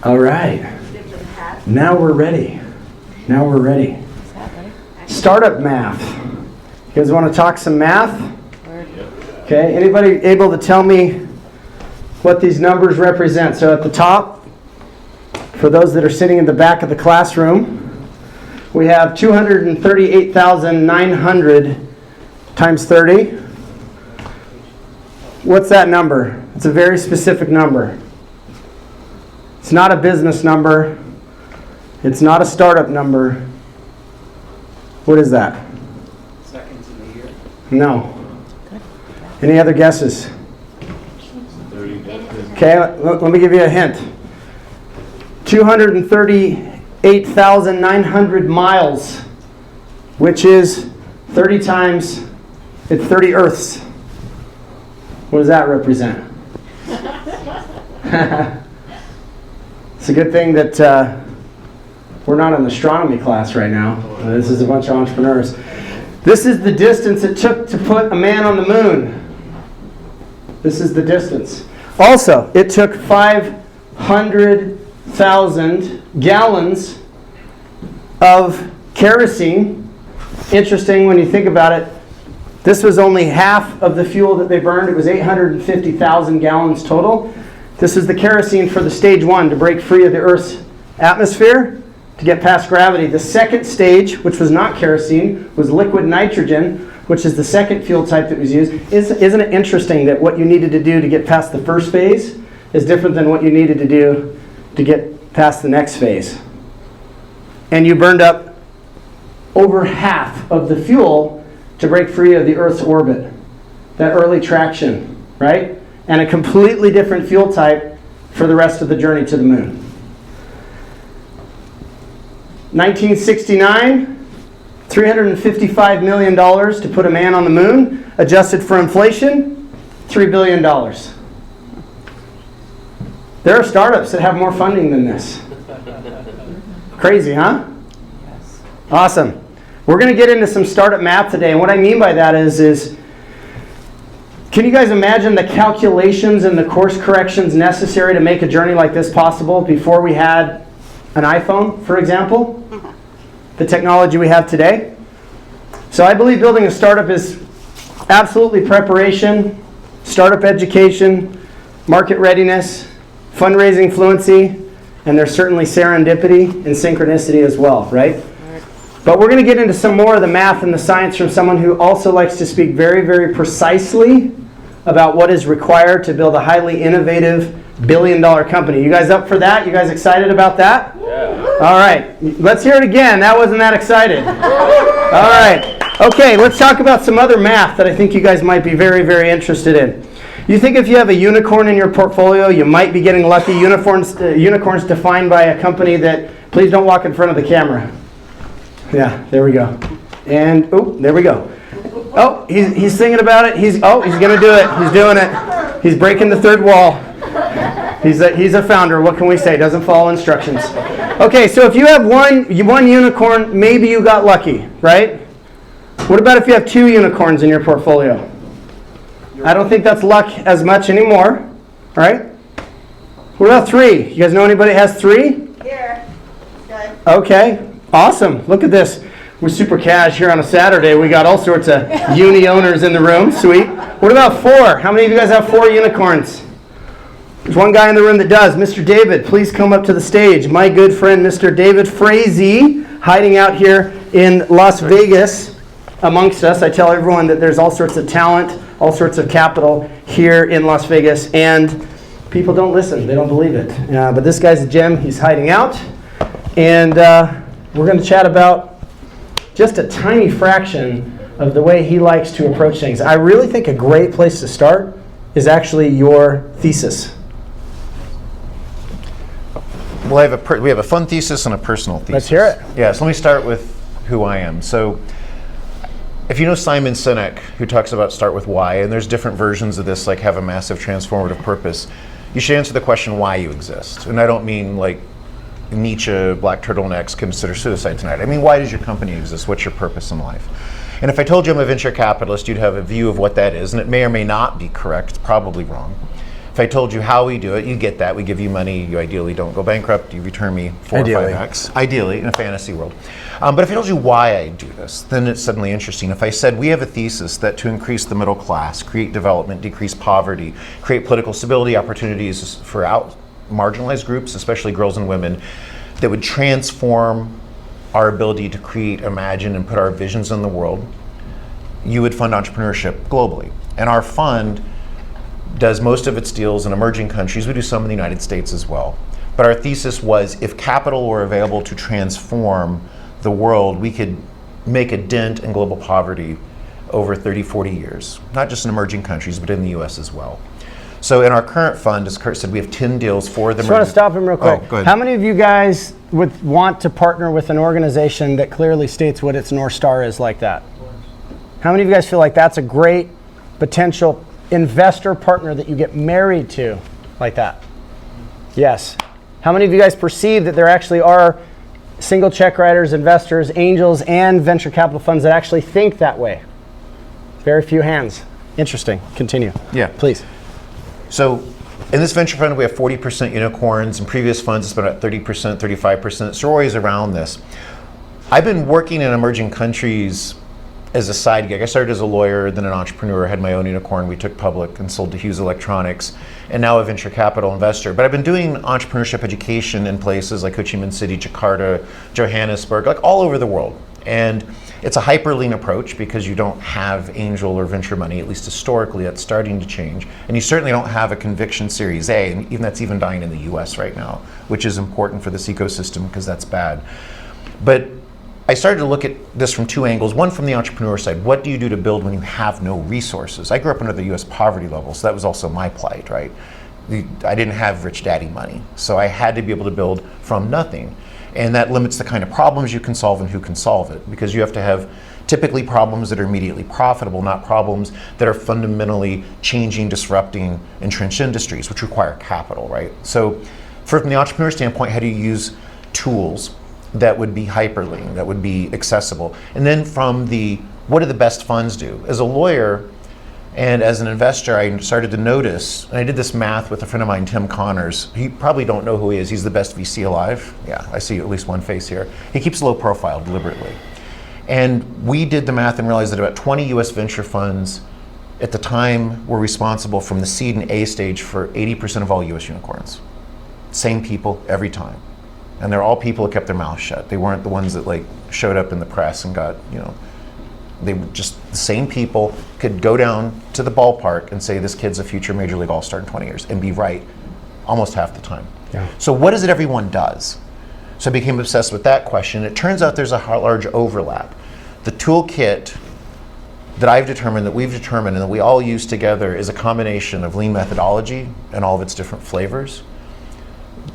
All right. Now we're ready. Startup math. You guys want to talk some math? Okay. Anybody able to tell me what these numbers represent? So at the top, for those that are sitting in the back of the classroom, we have 238,900 times 30. What's that number? It's a very specific number. It's not a business number. It's not a startup number. What is that? Seconds in the year. No. Any other guesses? 30 Okay, let me give you a hint. 238,900 miles, which is 30 times, it's 30 Earths. What does that represent? It's a good thing that we're not in the astronomy class right now. This is a bunch of entrepreneurs. This is the distance it took to put a man on the moon. This is the distance. Also, it took 500,000 gallons of kerosene. Interesting when you think about it. This was only half of the fuel that they burned. It was 850,000 gallons total. This is the kerosene for the stage 1 to break free of the Earth's atmosphere to get past gravity. The second stage, which was not kerosene, was liquid nitrogen, which is the second fuel type that was used. Isn't it interesting that what you needed to do to get past the first phase is different than what you needed to do to get past the next phase? And you burned up over half of the fuel to break free of the Earth's orbit. That early traction, right? And a completely different fuel type for the rest of the journey to the moon. 1969, $355 million to put a man on the moon. Adjusted for inflation, $3 billion. There are startups that have more funding than this. Crazy, huh? Yes. Awesome. We're going to get into some startup math today. And what I mean by that is can you guys imagine the calculations and the course corrections necessary to make a journey like this possible before we had an iPhone, for example? The technology we have today. So I believe building a startup is absolutely preparation, startup education, market readiness, fundraising fluency, and there's certainly serendipity and synchronicity as well, right? But we're going to get into some more of the math and the science from someone who also likes to speak very, very precisely about what is required to build a highly innovative billion-dollar company. You guys up for that? You guys excited about that? Yeah. All right. Let's hear it again. That wasn't that excited. All right. Okay, let's talk about some other math that I think you guys might be very, very interested in. You think if you have a unicorn in your portfolio, you might be getting lucky. Unicorns defined by a company that, please don't walk in front of the camera. Yeah, there we go. And, oh, there we go. Oh, he's thinking about it. He's going to do it. He's doing it. He's breaking the third wall. He's a founder. What can we say? Doesn't follow instructions. Okay, so if you have one unicorn, maybe you got lucky, right? What about if you have 2 unicorns in your portfolio? I don't think that's luck as much anymore, right? What about 3? You guys know anybody that has 3? Here. Good. Okay, awesome. Look at this. We're super cash here on a Saturday. We got all sorts of uni owners in the room. Sweet. What about 4? How many of you guys have 4 unicorns? There's one guy in the room that does. Mr. David, please come up to the stage. My good friend, Mr. David Frazee, hiding out here in Las Vegas amongst us. I tell everyone that there's all sorts of talent, all sorts of capital here in Las Vegas, and people don't listen. They don't believe it. But this guy's a gem. He's hiding out. And we're going to chat about just a tiny fraction of the way he likes to approach things. I really think a great place to start is actually your thesis. Well, we have a fun thesis and a personal thesis. Let's hear it. Yeah, so let me start with who I am. So if you know Simon Sinek, who talks about start with why, and there's different versions of this, like have a massive transformative purpose, you should answer the question why you exist. And I don't mean like Nietzsche, black turtlenecks, consider suicide tonight. I mean, why does your company exist? What's your purpose in life? And if I told you I'm a venture capitalist, you'd have a view of what that is, and it may or may not be correct, probably wrong. If If I told you how we do it, you get that. We give you money. You ideally don't go bankrupt. You return me 4 or 5x. Ideally, in a fantasy world. But if I told you why I do this, then it's suddenly interesting. If I said we have a thesis that to increase the middle class, create development, decrease poverty, create political stability opportunities for marginalized groups, especially girls and women, that would transform our ability to create, imagine, and put our visions in the world, you would fund entrepreneurship globally. And our fund does most of its deals in emerging countries. We do some in the United States as well. But our thesis was if capital were available to transform the world, we could make a dent in global poverty over 30, 40 years. Not just in emerging countries, but in the US as well. So in our current fund, as Kurt said, we have 10 deals for the... Just want to stop him real quick. Oh, go ahead. How many of you guys would want to partner with an organization that clearly states what its North Star is like that? How many of you guys feel like that's a great potential investor partner that you get married to like that? Yes. How many of you guys perceive that there actually are single check writers, investors, angels, and venture capital funds that actually think that way? Very few hands. Interesting. Continue. Yeah. Please. So in this venture fund, we have 40% unicorns. In previous funds, it's been at 30%, 35%. So we're always around this. I've been working in emerging countries as a side gig. I started as a lawyer, then an entrepreneur, had my own unicorn. We took public and sold to Hughes Electronics, and now a venture capital investor. But I've been doing entrepreneurship education in places like Ho Chi Minh City, Jakarta, Johannesburg, like all over the world. And it's a hyper-lean approach because you don't have angel or venture money, at least historically. That's starting to change. And you certainly don't have a conviction Series A, and even that's even dying in the US right now, which is important for this ecosystem because that's bad. But I started to look at this from two angles. One, from the entrepreneur side. What do you do to build when you have no resources? I grew up under the US poverty level, so that was also my plight, right? I didn't have rich daddy money, so I had to be able to build from nothing. And that limits the kind of problems you can solve and who can solve it, because you have to have typically problems that are immediately profitable, not problems that are fundamentally changing, disrupting entrenched industries, which require capital, right? So from the entrepreneur standpoint, how do you use tools that would be hyperlean, that would be accessible? And then from the, what do the best funds do? As a lawyer and as an investor, I started to notice, and I did this math with a friend of mine, Tim Connors. You probably don't know who he is. He's the best VC alive. Yeah, I see at least one face here. He keeps low profile deliberately. And we did the math and realized that about 20 US venture funds at the time were responsible from the seed and A stage for 80% of all US unicorns. Same people every time. And they're all people that kept their mouths shut. They weren't the ones that like showed up in the press and got, you know, they were just the same people, could go down to the ballpark and say this kid's a future Major League All-Star in 20 years and be right almost half the time. Yeah. So what is it everyone does? So I became obsessed with that question. It turns out there's a large overlap. The toolkit that I've determined, that we've determined, and that we all use together is a combination of lean methodology and all of its different flavors.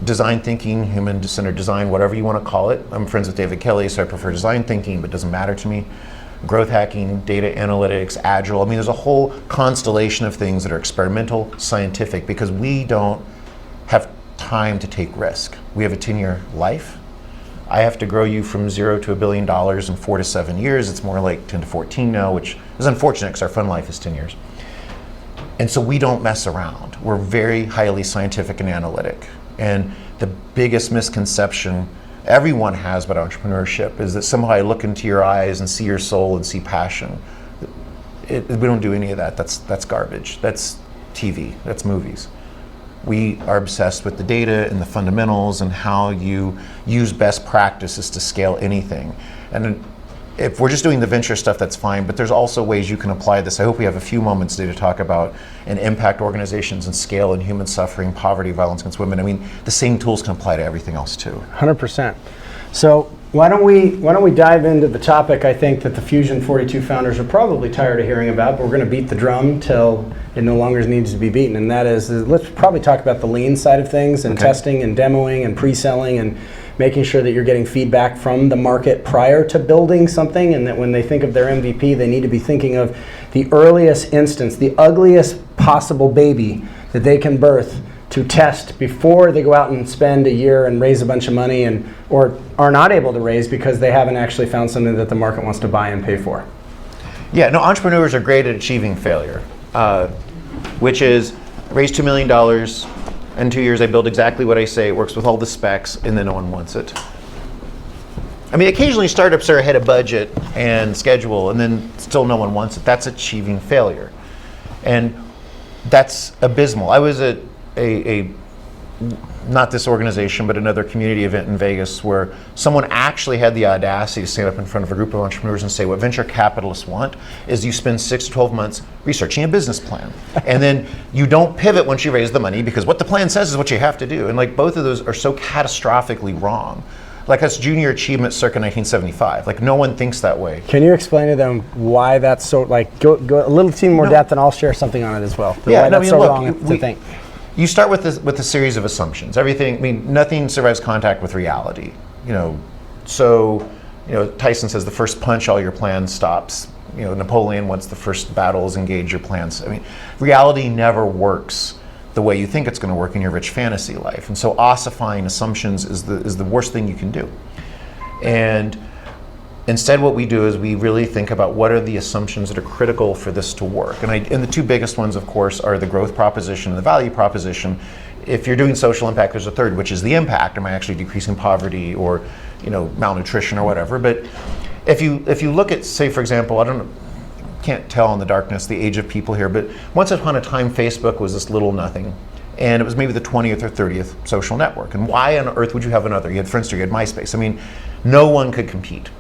Design thinking, human-centered design, whatever you want to call it. I'm friends with David Kelly, so I prefer design thinking, but it doesn't matter to me. Growth hacking, data analytics, agile. I mean, there's a whole constellation of things that are experimental, scientific, because we don't have time to take risk. We have a 10-year life. I have to grow you from 0 to $1 billion in 4 to 7 years. It's more like 10 to 14 now, which is unfortunate because our fund life is 10 years. And so we don't mess around. We're very highly scientific and analytic. And the biggest misconception everyone has about entrepreneurship is that somehow I look into your eyes and see your soul and see passion. We don't do any of that. That's garbage. That's TV. That's movies. We are obsessed with the data and the fundamentals and how you use best practices to scale anything. And if we're just doing the venture stuff, that's fine, but there's also ways you can apply this. I hope we have a few moments today to talk about and impact organizations and scale and human suffering, poverty, violence against women. I mean, the same tools can apply to everything else too. 100%. So why don't we dive into the topic I think that the Fusion 42 founders are probably tired of hearing about, but we're going to beat the drum till it no longer needs to be beaten, and that is let's probably talk about the lean side of things and testing and demoing and pre-selling and making sure that you're getting feedback from the market prior to building something, and that when they think of their MVP, they need to be thinking of the earliest instance, the ugliest possible baby that they can birth to test before they go out and spend a year and raise a bunch of money or are not able to raise because they haven't actually found something that the market wants to buy and pay for. Yeah, no, entrepreneurs are great at achieving failure, which is raise $2 million. In 2 years, I build exactly what I say. It works with all the specs, and then no one wants it. I mean, occasionally startups are ahead of budget and schedule, and then still no one wants it. That's achieving failure. And that's abysmal. I was at a not this organization, but another community event in Vegas where someone actually had the audacity to stand up in front of a group of entrepreneurs and say, what venture capitalists want is you spend 6 to 12 months researching a business plan. And then you don't pivot once you raise the money, because what the plan says is what you have to do. And like, both of those are so catastrophically wrong. Like, that's junior achievement circa 1975. Like, no one thinks that way. Can you explain to them why that's so, like, go a little team more depth, and I'll share something on it as well. Yeah, why no, that's I mean, so look, wrong to think. You start with a series of assumptions. Everything, I mean, nothing survives contact with reality. So, Tyson says the first punch, all your plans stops. Napoleon, once the first battle is engage your plans. I mean, reality never works the way you think it's going to work in your rich fantasy life. And so ossifying assumptions is the worst thing you can do. And instead, what we do is we really think about what are the assumptions that are critical for this to work. And the two biggest ones, of course, are the growth proposition and the value proposition. If you're doing social impact, there's a third, which is the impact. Am I actually decreasing poverty or malnutrition or whatever? But if you look at, say, for example, can't tell in the darkness the age of people here, but once upon a time, Facebook was this little nothing. And it was maybe the 20th or 30th social network. And why on earth would you have another? You had Friendster, you had MySpace. I mean, no one could compete.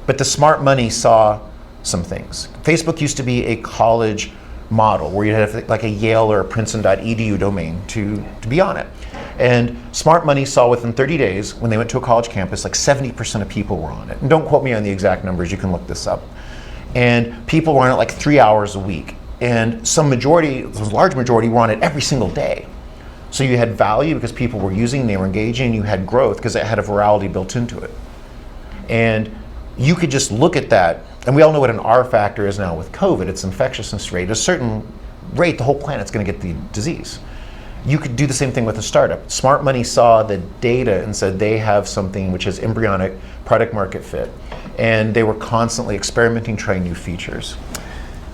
But the smart money saw some things. Facebook used to be a college model where you had like a Yale or a Princeton.edu domain to be on it. And smart money saw within 30 days, when they went to a college campus, like 70% of people were on it. And don't quote me on the exact numbers, you can look this up. And people were on it like 3 hours a week. And large majority were on it every single day. So you had value because people were using, they were engaging, you had growth because it had a virality built into it. And you could just look at that, and we all know what an R factor is now with COVID. It's infectiousness rate. At a certain rate, the whole planet's going to get the disease. You could do the same thing with a startup. Smart money saw the data and said they have something which is embryonic product market fit. And they were constantly experimenting, trying new features.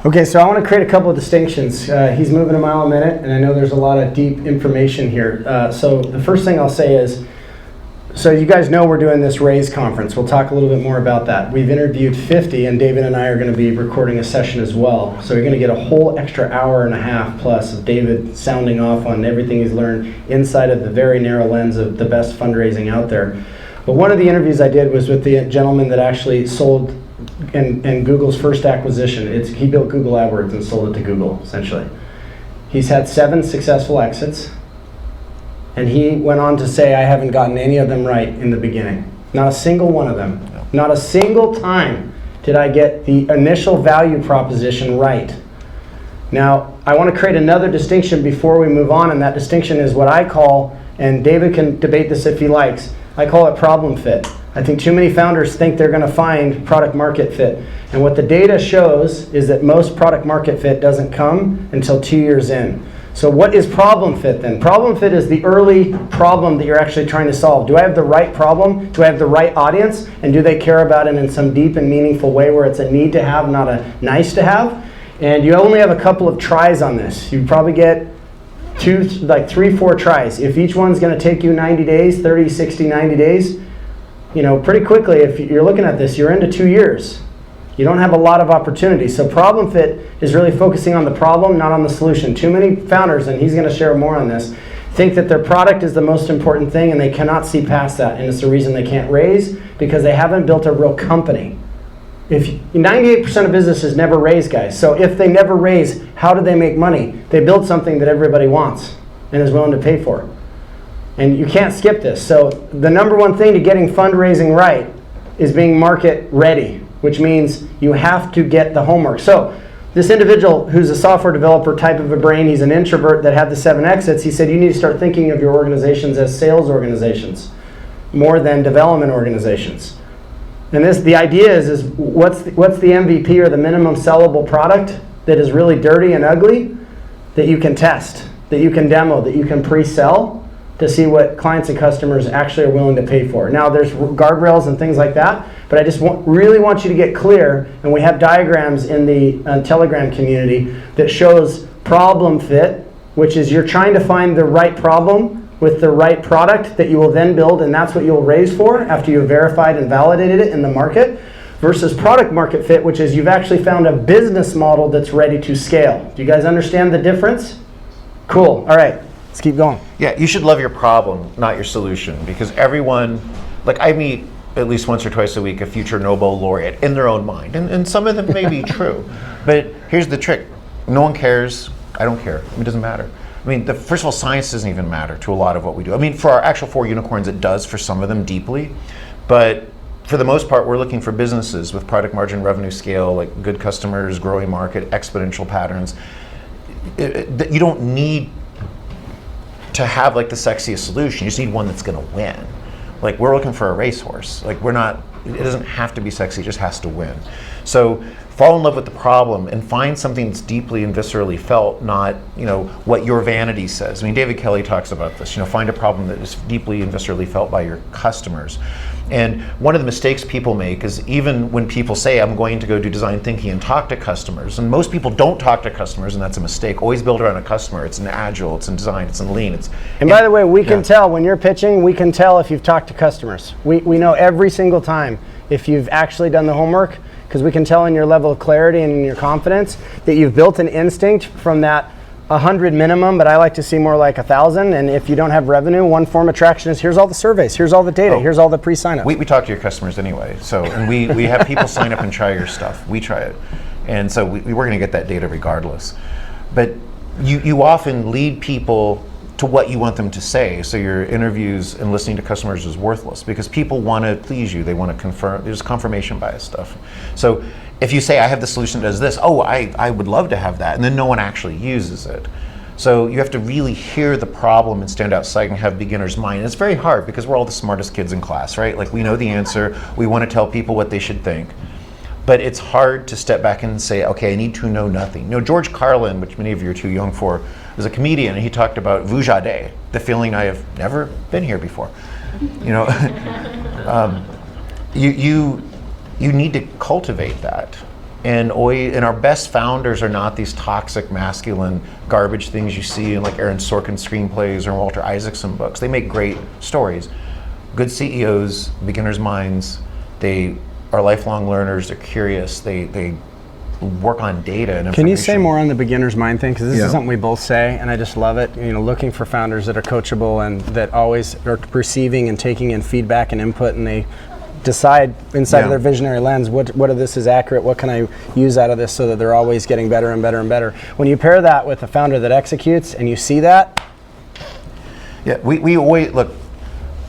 Okay, so I want to create a couple of distinctions. He's moving a mile a minute, and I know there's a lot of deep information here. So the first thing I'll say is, so you guys know we're doing this Raise conference. We'll talk a little bit more about that. We've interviewed 50, and David and I are going to be recording a session as well. So you're going to get a whole extra hour and a half plus of David sounding off on everything he's learned inside of the very narrow lens of the best fundraising out there. But one of the interviews I did was with the gentleman that actually sold and Google's first acquisition. He built Google AdWords and sold it to Google, essentially. He's had 7 successful exits. And he went on to say, I haven't gotten any of them right in the beginning. Not a single one of them. No. Not a single time did I get the initial value proposition right. Now, I want to create another distinction before we move on, and that distinction is what I call, and David can debate this if he likes, I call it problem fit. I think too many founders think they're going to find product market fit. And what the data shows is that most product market fit doesn't come until 2 years in. So what is problem fit then? Problem fit is the early problem that you're actually trying to solve. Do I have the right problem? Do I have the right audience? And do they care about it in some deep and meaningful way where it's a need to have, not a nice to have? And you only have a couple of tries on this. You probably get 3, 4 tries. If each one's going to take you 90 days, 30, 60, 90 days, pretty quickly, if you're looking at this, you're into 2 years. You don't have a lot of opportunity. So problem fit is really focusing on the problem, not on the solution. Too many founders, and he's going to share more on this, think that their product is the most important thing and they cannot see past that. And it's the reason they can't raise, because they haven't built a real company. If 98% of businesses never raise, guys. So if they never raise, how do they make money? They build something that everybody wants and is willing to pay for. And you can't skip this. So the number one thing to getting fundraising right is being market ready, which means you have to get the homework. So this individual who's a software developer type of a brain, he's an introvert that had the 7 exits, he said you need to start thinking of your organizations as sales organizations more than development organizations. And the idea is what's the MVP or the minimum sellable product that is really dirty and ugly that you can test, that you can demo, that you can pre-sell to see what clients and customers actually are willing to pay for. Now there's guardrails and things like that, but I just really want you to get clear, and we have diagrams in the Telegram community that shows problem fit which is you're trying to find the right problem with the right product that you will then build, and that's what you'll raise for after you've verified and validated it in the market, versus product market fit, which is you've actually found a business model that's ready to scale. Do you guys understand the difference? Cool. All right, let's keep going. Yeah, you should love your problem, not your solution, because everyone, like I meet at least once or twice a week a future Nobel laureate in their own mind, and some of them may be true, but here's the trick. No one cares. I don't care. It doesn't matter. I mean, first of all, science doesn't even matter to a lot of what we do. I mean, for our actual 4 unicorns, it does for some of them deeply, but for the most part, we're looking for businesses with product margin, revenue scale, like good customers, growing market, exponential patterns. You don't need to have like the sexiest solution. You just need one that's going to win. Like, we're looking for a racehorse. Like, it doesn't have to be sexy, it just has to win. So fall in love with the problem and find something that's deeply and viscerally felt, not, what your vanity says. I mean, David Kelly talks about this, find a problem that is deeply and viscerally felt by your customers. And one of the mistakes people make is, even when people say, I'm going to go do design thinking and talk to customers, and most people don't talk to customers, and that's a mistake. Always build around a customer. It's in agile, it's in design, it's in lean. And by the way, we can tell when you're pitching, we can tell if you've talked to customers. We know every single time if you've actually done the homework, because we can tell in your level of clarity and in your confidence that you've built an instinct from that 100 minimum, but I like to see more like 1,000. And if you don't have revenue, one form of traction is here's all the surveys, here's all the data, here's all the pre-sign-ups. We talk to your customers anyway. So, and we have people sign up and try your stuff. We try it. And so we're going to get that data regardless. But you often lead people to what you want them to say. So your interviews and listening to customers is worthless, because people want to please you. They want to confirm. There's confirmation bias stuff. So if you say, I have the solution that does this, I would love to have that, and then no one actually uses it. So you have to really hear the problem and stand outside and have beginner's mind. And it's very hard because we're all the smartest kids in class, right? Like, we know the answer. We want to tell people what they should think. But it's hard to step back and say, okay, I need to know nothing. George Carlin, which many of you are too young for, was a comedian, and he talked about vujade, the feeling I have never been here before. You need to cultivate that. And our best founders are not these toxic, masculine, garbage things you see in like Aaron Sorkin screenplays or Walter Isaacson books. They make great stories. Good CEOs, beginners' minds, they are lifelong learners, they're curious, they work on data and information. Can you say more on the beginner's mind thing? Because this is something we both say, and I just love it. Looking for founders that are coachable and that always are receiving and taking in feedback and input, and they decide inside of their visionary lens, what of this is accurate, what can I use out of this, so that they're always getting better and better and better. When you pair that with a founder that executes and you see that. Yeah, we always, look,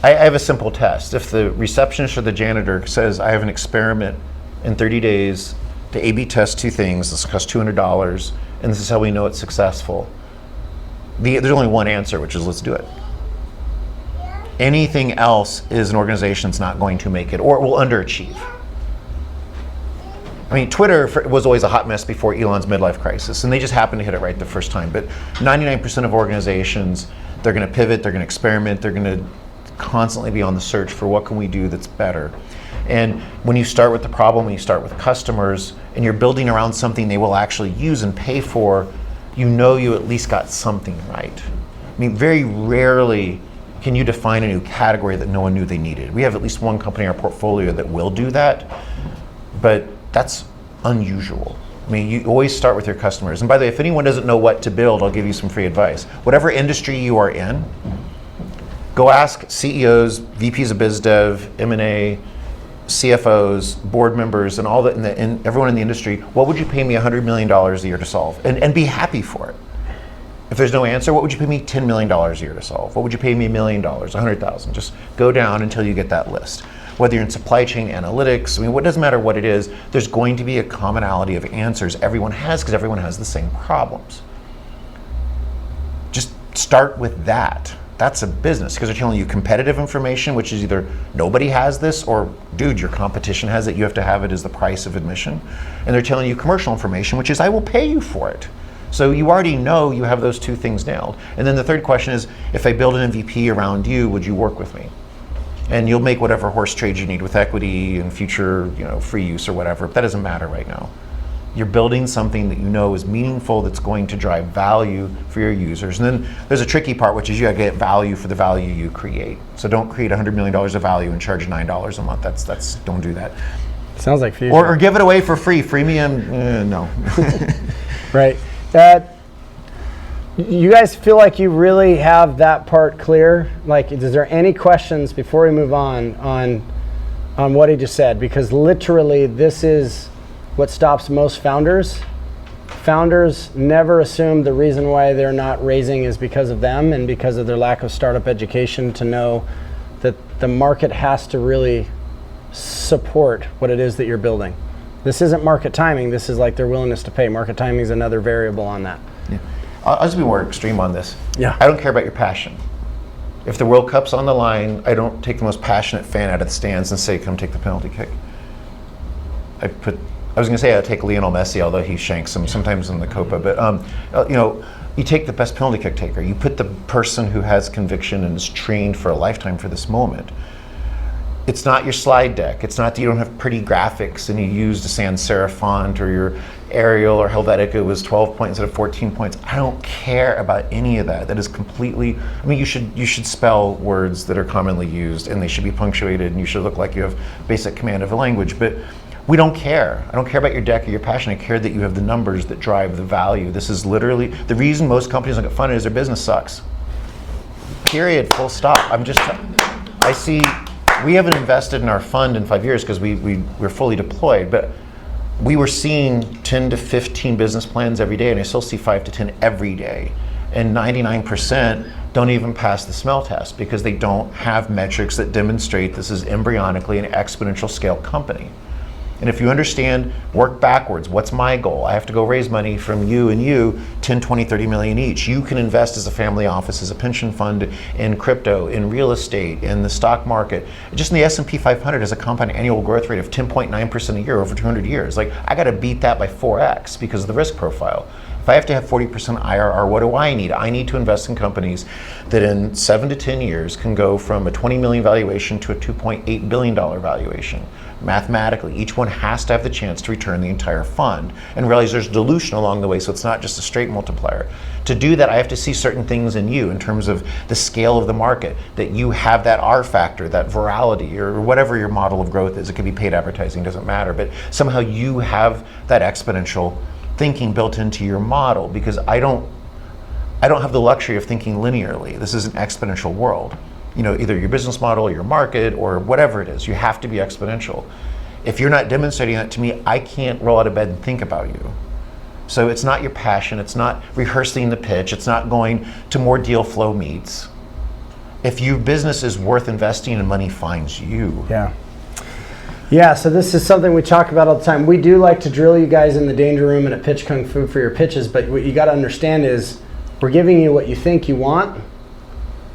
I have a simple test. If the receptionist or the janitor says, I have an experiment in 30 days to A/B test 2 things, this costs $200, and this is how we know it's successful, there's only one answer, which is let's do it. Anything else is an organization that's not going to make it, or it will underachieve. I mean, Twitter was always a hot mess before Elon's midlife crisis, and they just happened to hit it right the first time. But 99% of organizations, they're going to pivot, they're going to experiment, they're going to constantly be on the search for what can we do that's better. And when you start with the problem, when you start with customers, and you're building around something they will actually use and pay for, you at least got something right. I mean, very rarely can you define a new category that no one knew they needed. We have at least one company in our portfolio that will do that, but that's unusual. I mean, you always start with your customers. And by the way, if anyone doesn't know what to build, I'll give you some free advice. Whatever industry you are in, go ask CEOs, VPs of biz dev, M&A, CFOs, board members, and and everyone in the industry, what would you pay me $100 million a year to solve? And be happy for it. If there's no answer, what would you pay me $10 million a year to solve? What would you pay me $1 million, $100,000? Just go down until you get that list. Whether you're in supply chain analytics, I mean, what doesn't matter what it is, there's going to be a commonality of answers everyone has, because everyone has the same problems. Just start with that. That's a business, because they're telling you competitive information, which is either nobody has this, or dude, your competition has it, you have to have it as the price of admission. And they're telling you commercial information, which is I will pay you for it. So you already know you have those 2 things nailed. And then the third question is, if I build an MVP around you, would you work with me? And you'll make whatever horse trade you need with equity and future, free use or whatever. That doesn't matter right now. You're building something that you know is meaningful, that's going to drive value for your users. And then there's a tricky part, which is you gotta get value for the value you create. So don't create $100 million of value and charge $9 a month. That's don't do that. Sounds like future. Or give it away for free. Freemium, no. Right. You guys feel like you really have that part clear? Like, is there any questions before we move on what he just said? Because literally, this is what stops most founders. Founders never assume the reason why they're not raising is because of them and because of their lack of startup education to know that the market has to really support what it is that you're building. This isn't market timing. This is like their willingness to pay. Market timing is another variable on that. Yeah. I'll just be more extreme on this. Yeah. I don't care about your passion. If the World Cup's on the line, I don't take the most passionate fan out of the stands and say, come take the penalty kick. I was going to say I'd take Lionel Messi, although he shanks him sometimes in the Copa, but you take the best penalty kick taker. You put the person who has conviction and is trained for a lifetime for this moment. It's not your slide deck. It's not that you don't have pretty graphics and you used a sans serif font or your Arial or Helvetica was 12 points instead of 14 points. I don't care about any of that. That is completely, I mean, you should spell words that are commonly used and they should be punctuated and you should look like you have basic command of a language, but we don't care. I don't care about your deck or your passion. I care that you have the numbers that drive the value. This is literally, the reason most companies don't get funded is their business sucks. Period, full stop. I see, we haven't invested in our fund in 5 years because we're fully deployed, but we were seeing 10 to 15 business plans every day, and I still see 5 to 10 every day. And 99% don't even pass the smell test because they don't have metrics that demonstrate this is embryonically an exponential scale company. And if you understand, work backwards, what's my goal? I have to go raise money from you and you, 10, 20, 30 million each. You can invest as a family office, as a pension fund, in crypto, in real estate, in the stock market. Just in the S&P 500 has a compound annual growth rate of 10.9% a year over 200 years. Like, I gotta beat that by 4x because of the risk profile. If I have to have 40% IRR, what do I need? I need to invest in companies that in 7 to 10 years can go from a 20 million valuation to a $2.8 billion valuation. Mathematically, each one has to have the chance to return the entire fund and realize there's dilution along the way, so it's not just a straight multiplier. To do that, I have to see certain things in you in terms of the scale of the market, that you have that R factor, that virality, or whatever your model of growth is. It could be paid advertising, doesn't matter, but somehow you have that exponential thinking built into your model, because I don't have the luxury of thinking linearly. This is an exponential world. You know, either your business model or your market or whatever it is, you have to be exponential. If you're not demonstrating that to me, I can't roll out of bed and think about you. So it's not your passion, it's not rehearsing the pitch, it's not going to more deal flow meets. If your business is worth investing and money finds you. Yeah, so this is something we talk about all the time. We do like to drill you guys in the danger room and at Pitch Kung Fu for your pitches, but what you got to understand is we're giving you what you think you want,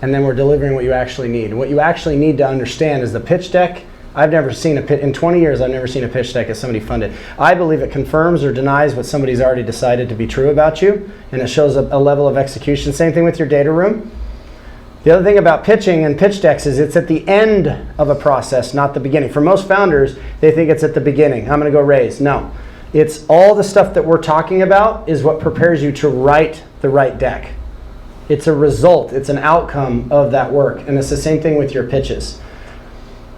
and then we're delivering what you actually need. And what you actually need to understand is the pitch deck. I've never seen in 20 years, I've never seen a pitch deck as somebody funded. I believe it confirms or denies what somebody's already decided to be true about you, and it shows a level of execution. Same thing with your data room. The other thing about pitching and pitch decks is it's at the end of a process, not the beginning. For most founders, they think it's at the beginning. I'm gonna go raise. No, it's all the stuff that we're talking about is what prepares you to write the right deck. It's a result, it's an outcome of that work, and it's the same thing with your pitches.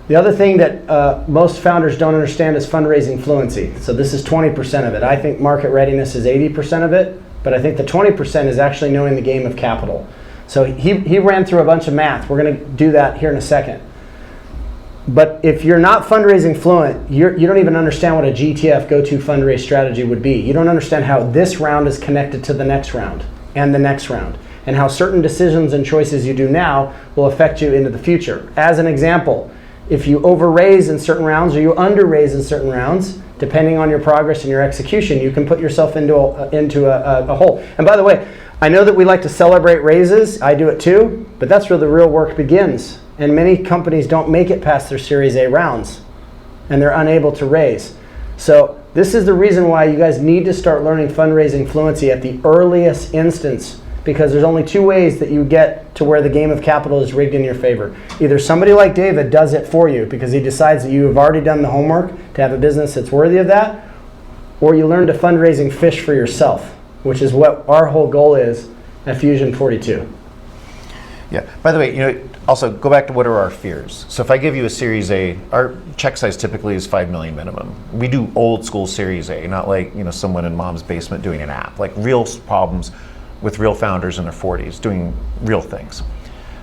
The other thing that most founders don't understand is fundraising fluency. So this is 20% of it. I think market readiness is 80% of it, but I think the 20% is actually knowing the game of capital. So he ran through a bunch of math. We're going to do that here in a second. But if you're not fundraising fluent, you don't even understand what a GTF, go-to fundraise strategy would be. You don't understand how this round is connected to the next round and the next round, and how certain decisions and choices you do now will affect you into the future. As an example, if you over-raise in certain rounds or you under-raise in certain rounds, depending on your progress and your execution, you can put yourself into a hole. And by the way, I know that we like to celebrate raises. I do it too, but that's where the real work begins. And many companies don't make it past their Series A rounds, and they're unable to raise. So this is the reason why you guys need to start learning fundraising fluency at the earliest instance, because there's only two ways that you get to where the game of capital is rigged in your favor. Either somebody like David does it for you because he decides that you have already done the homework to have a business that's worthy of that, or you learn to fundraising fish for yourself, which is what our whole goal is at Fusion 42. Yeah. By the way, also go back to what are our fears. So if I give you a Series A, our check size typically is 5 million minimum. We do old school Series A, not like someone in mom's basement doing an app. Like real problems with real founders in their 40s doing real things.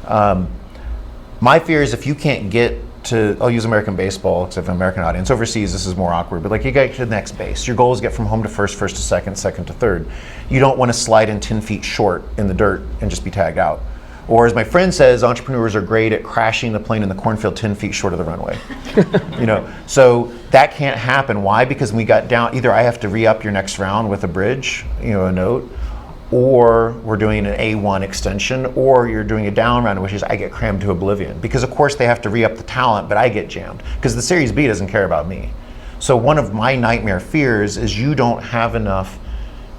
My fear is if you can't get to, I'll use American baseball, except for an American audience. Overseas, this is more awkward, but like you get to the next base. Your goal is to get from home to first, first to second, second to third. You don't want to slide in 10 feet short in the dirt and just be tagged out. Or as my friend says, entrepreneurs are great at crashing the plane in the cornfield 10 feet short of the runway. So that can't happen. Why? Because we got down, either I have to re-up your next round with a bridge, a note, or we're doing an A1 extension, or you're doing a down round, which is I get crammed to oblivion. Because of course they have to re-up the talent, but I get jammed. Because the Series B doesn't care about me. So one of my nightmare fears is you don't have enough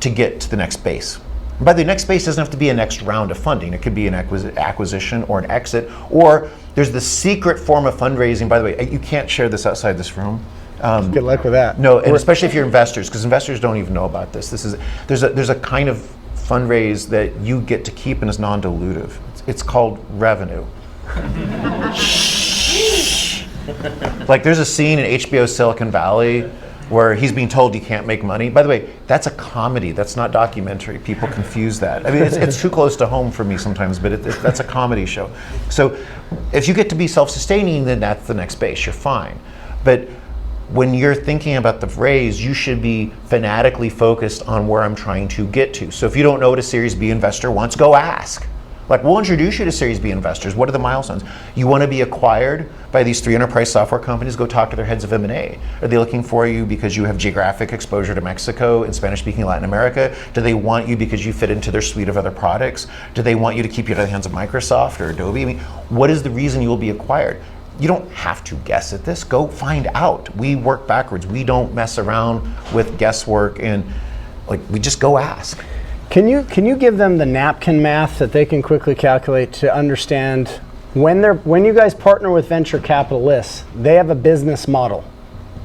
to get to the next base. And by the next base doesn't have to be a next round of funding. It could be an acquisition or an exit, or there's the secret form of fundraising. By the way, you can't share this outside this room. Good luck with that. No, and especially if you're investors, because investors don't even know about this. There's a kind of fundraise that you get to keep and is non-dilutive. It's called revenue. Like there's a scene in HBO's Silicon Valley where he's being told he can't make money. By the way, that's a comedy. That's not documentary. People confuse that. I mean, it's too close to home for me sometimes, but that's a comedy show. So if you get to be self-sustaining, then that's the next base. You're fine. But when you're thinking about the raise, you should be fanatically focused on where I'm trying to get to. So if you don't know what a Series B investor wants, go ask. Like, we'll introduce you to Series B investors. What are the milestones? You want to be acquired by these 3 enterprise software companies? Go talk to their heads of M&A. Are they looking for you because you have geographic exposure to Mexico and Spanish-speaking Latin America? Do they want you because you fit into their suite of other products? Do they want you to keep you out of the hands of Microsoft or Adobe? I mean, what is the reason you will be acquired? You don't have to guess at this. Go find out. We work backwards. We don't mess around with guesswork, and we just go ask. Can you give them the napkin math that they can quickly calculate to understand when you guys partner with venture capitalists, they have a business model.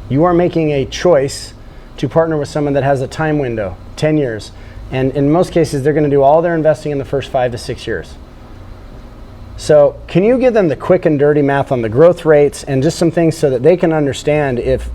You are making a choice to partner with someone that has a time window, 10 years. And in most cases, they're going to do all their investing in the first 5 to 6 years. So can you give them the quick and dirty math on the growth rates and just some things so that they can understand if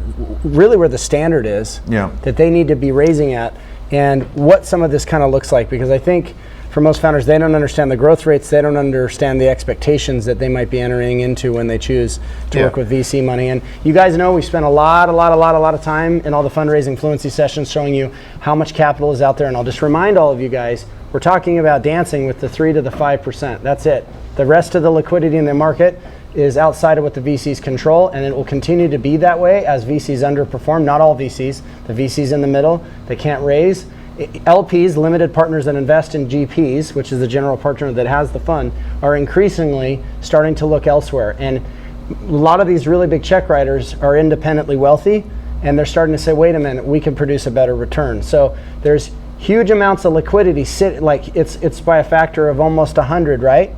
really where the standard is that they need to be raising at and what some of this kind of looks like? Because I think for most founders, they don't understand the growth rates. They don't understand the expectations that they might be entering into when they choose to work with VC money. And you guys know we spent a lot of time in all the fundraising fluency sessions showing you how much capital is out there. And I'll just remind all of you guys, we're talking about dancing with the 3 to the 5%. That's it. The rest of the liquidity in the market is outside of what the VCs control, and it will continue to be that way as VCs underperform. Not all VCs. The VCs in the middle, they can't raise. LPs, limited partners that invest in GPs, which is the general partner that has the fund, are increasingly starting to look elsewhere. And a lot of these really big check writers are independently wealthy, and they're starting to say, wait a minute, we can produce a better return. So there's huge amounts of liquidity it's by a factor of almost 100, right?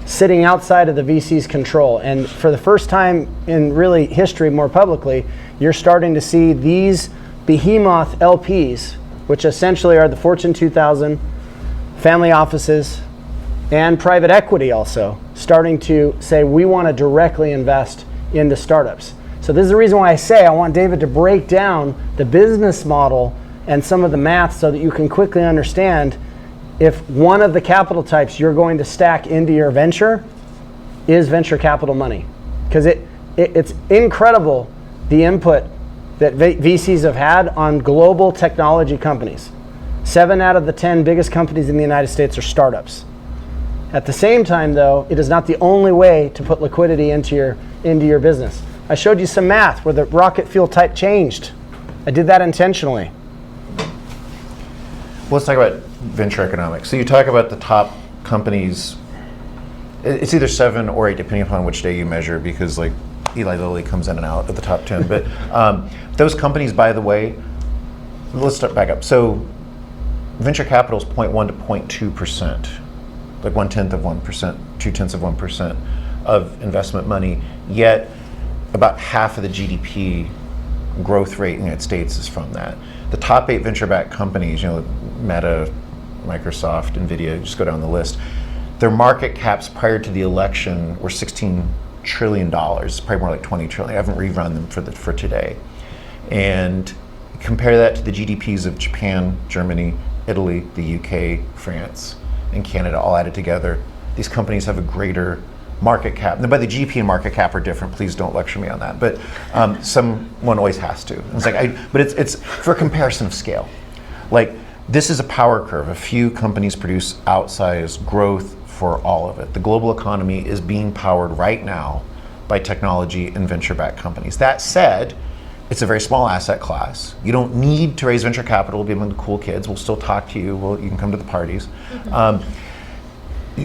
Sitting outside of the VC's control. And for the first time in really history, more publicly, you're starting to see these behemoth LPs, which essentially are the Fortune 2000, family offices, and private equity also, starting to say, we want to directly invest into startups. So this is the reason why I say I want David to break down the business model and some of the math so that you can quickly understand if one of the capital types you're going to stack into your venture is venture capital money. Because it's incredible the input that VCs have had on global technology companies. 7 out of the 10 biggest companies in the United States are startups. At the same time, though, it is not the only way to put liquidity into your business. I showed you some math where the rocket fuel type changed. I did that intentionally. Let's talk about venture economics. So you talk about the top companies. It's either 7 or 8, depending upon which day you measure, because Eli Lilly comes in and out of the top 10. But those companies, by the way, let's start back up. So venture capital is 0.1 to 0.2%, like 1/10 of 1%, 2/10 of 1% of investment money. Yet about half of the GDP growth rate in the United States is from that. the top 8 venture-backed companies, Meta, Microsoft, NVIDIA, just go down the list, their market caps prior to the election were $16 trillion, probably more like 20 trillion. I haven't rerun them for today. And compare that to the GDPs of Japan, Germany, Italy, the UK, France, and Canada all added together. These companies have a greater market cap. Now, by the GDP and market cap are different. Please don't lecture me on that. But someone always has to. It's like, but it's for comparison of scale. Like, this is a power curve. A few companies produce outsized growth for all of it. The global economy is being powered right now by technology and venture-backed companies. That said, it's a very small asset class. You don't need to raise venture capital to be among the cool kids. We'll still talk to you. You can come to the parties.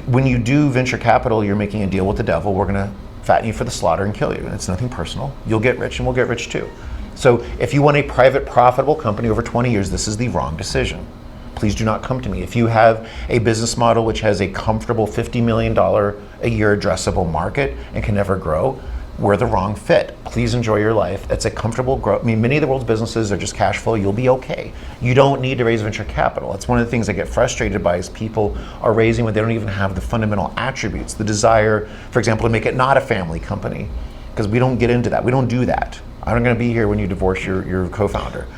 When you do venture capital, you're making a deal with the devil. We're going to fatten you for the slaughter and kill you. And it's nothing personal. You'll get rich and we'll get rich too. So if you want a private, profitable company over 20 years, this is the wrong decision. Please do not come to me. If you have a business model which has a comfortable $50 million a year addressable market and can never grow, we're the wrong fit. Please enjoy your life. It's a comfortable growth. I mean, many of the world's businesses are just cash flow. You'll be okay. You don't need to raise venture capital. It's one of the things I get frustrated by is people are raising when they don't even have the fundamental attributes, the desire, for example, to make it not a family company, because we don't get into that. We don't do that. I'm going to be here when you divorce your co-founder.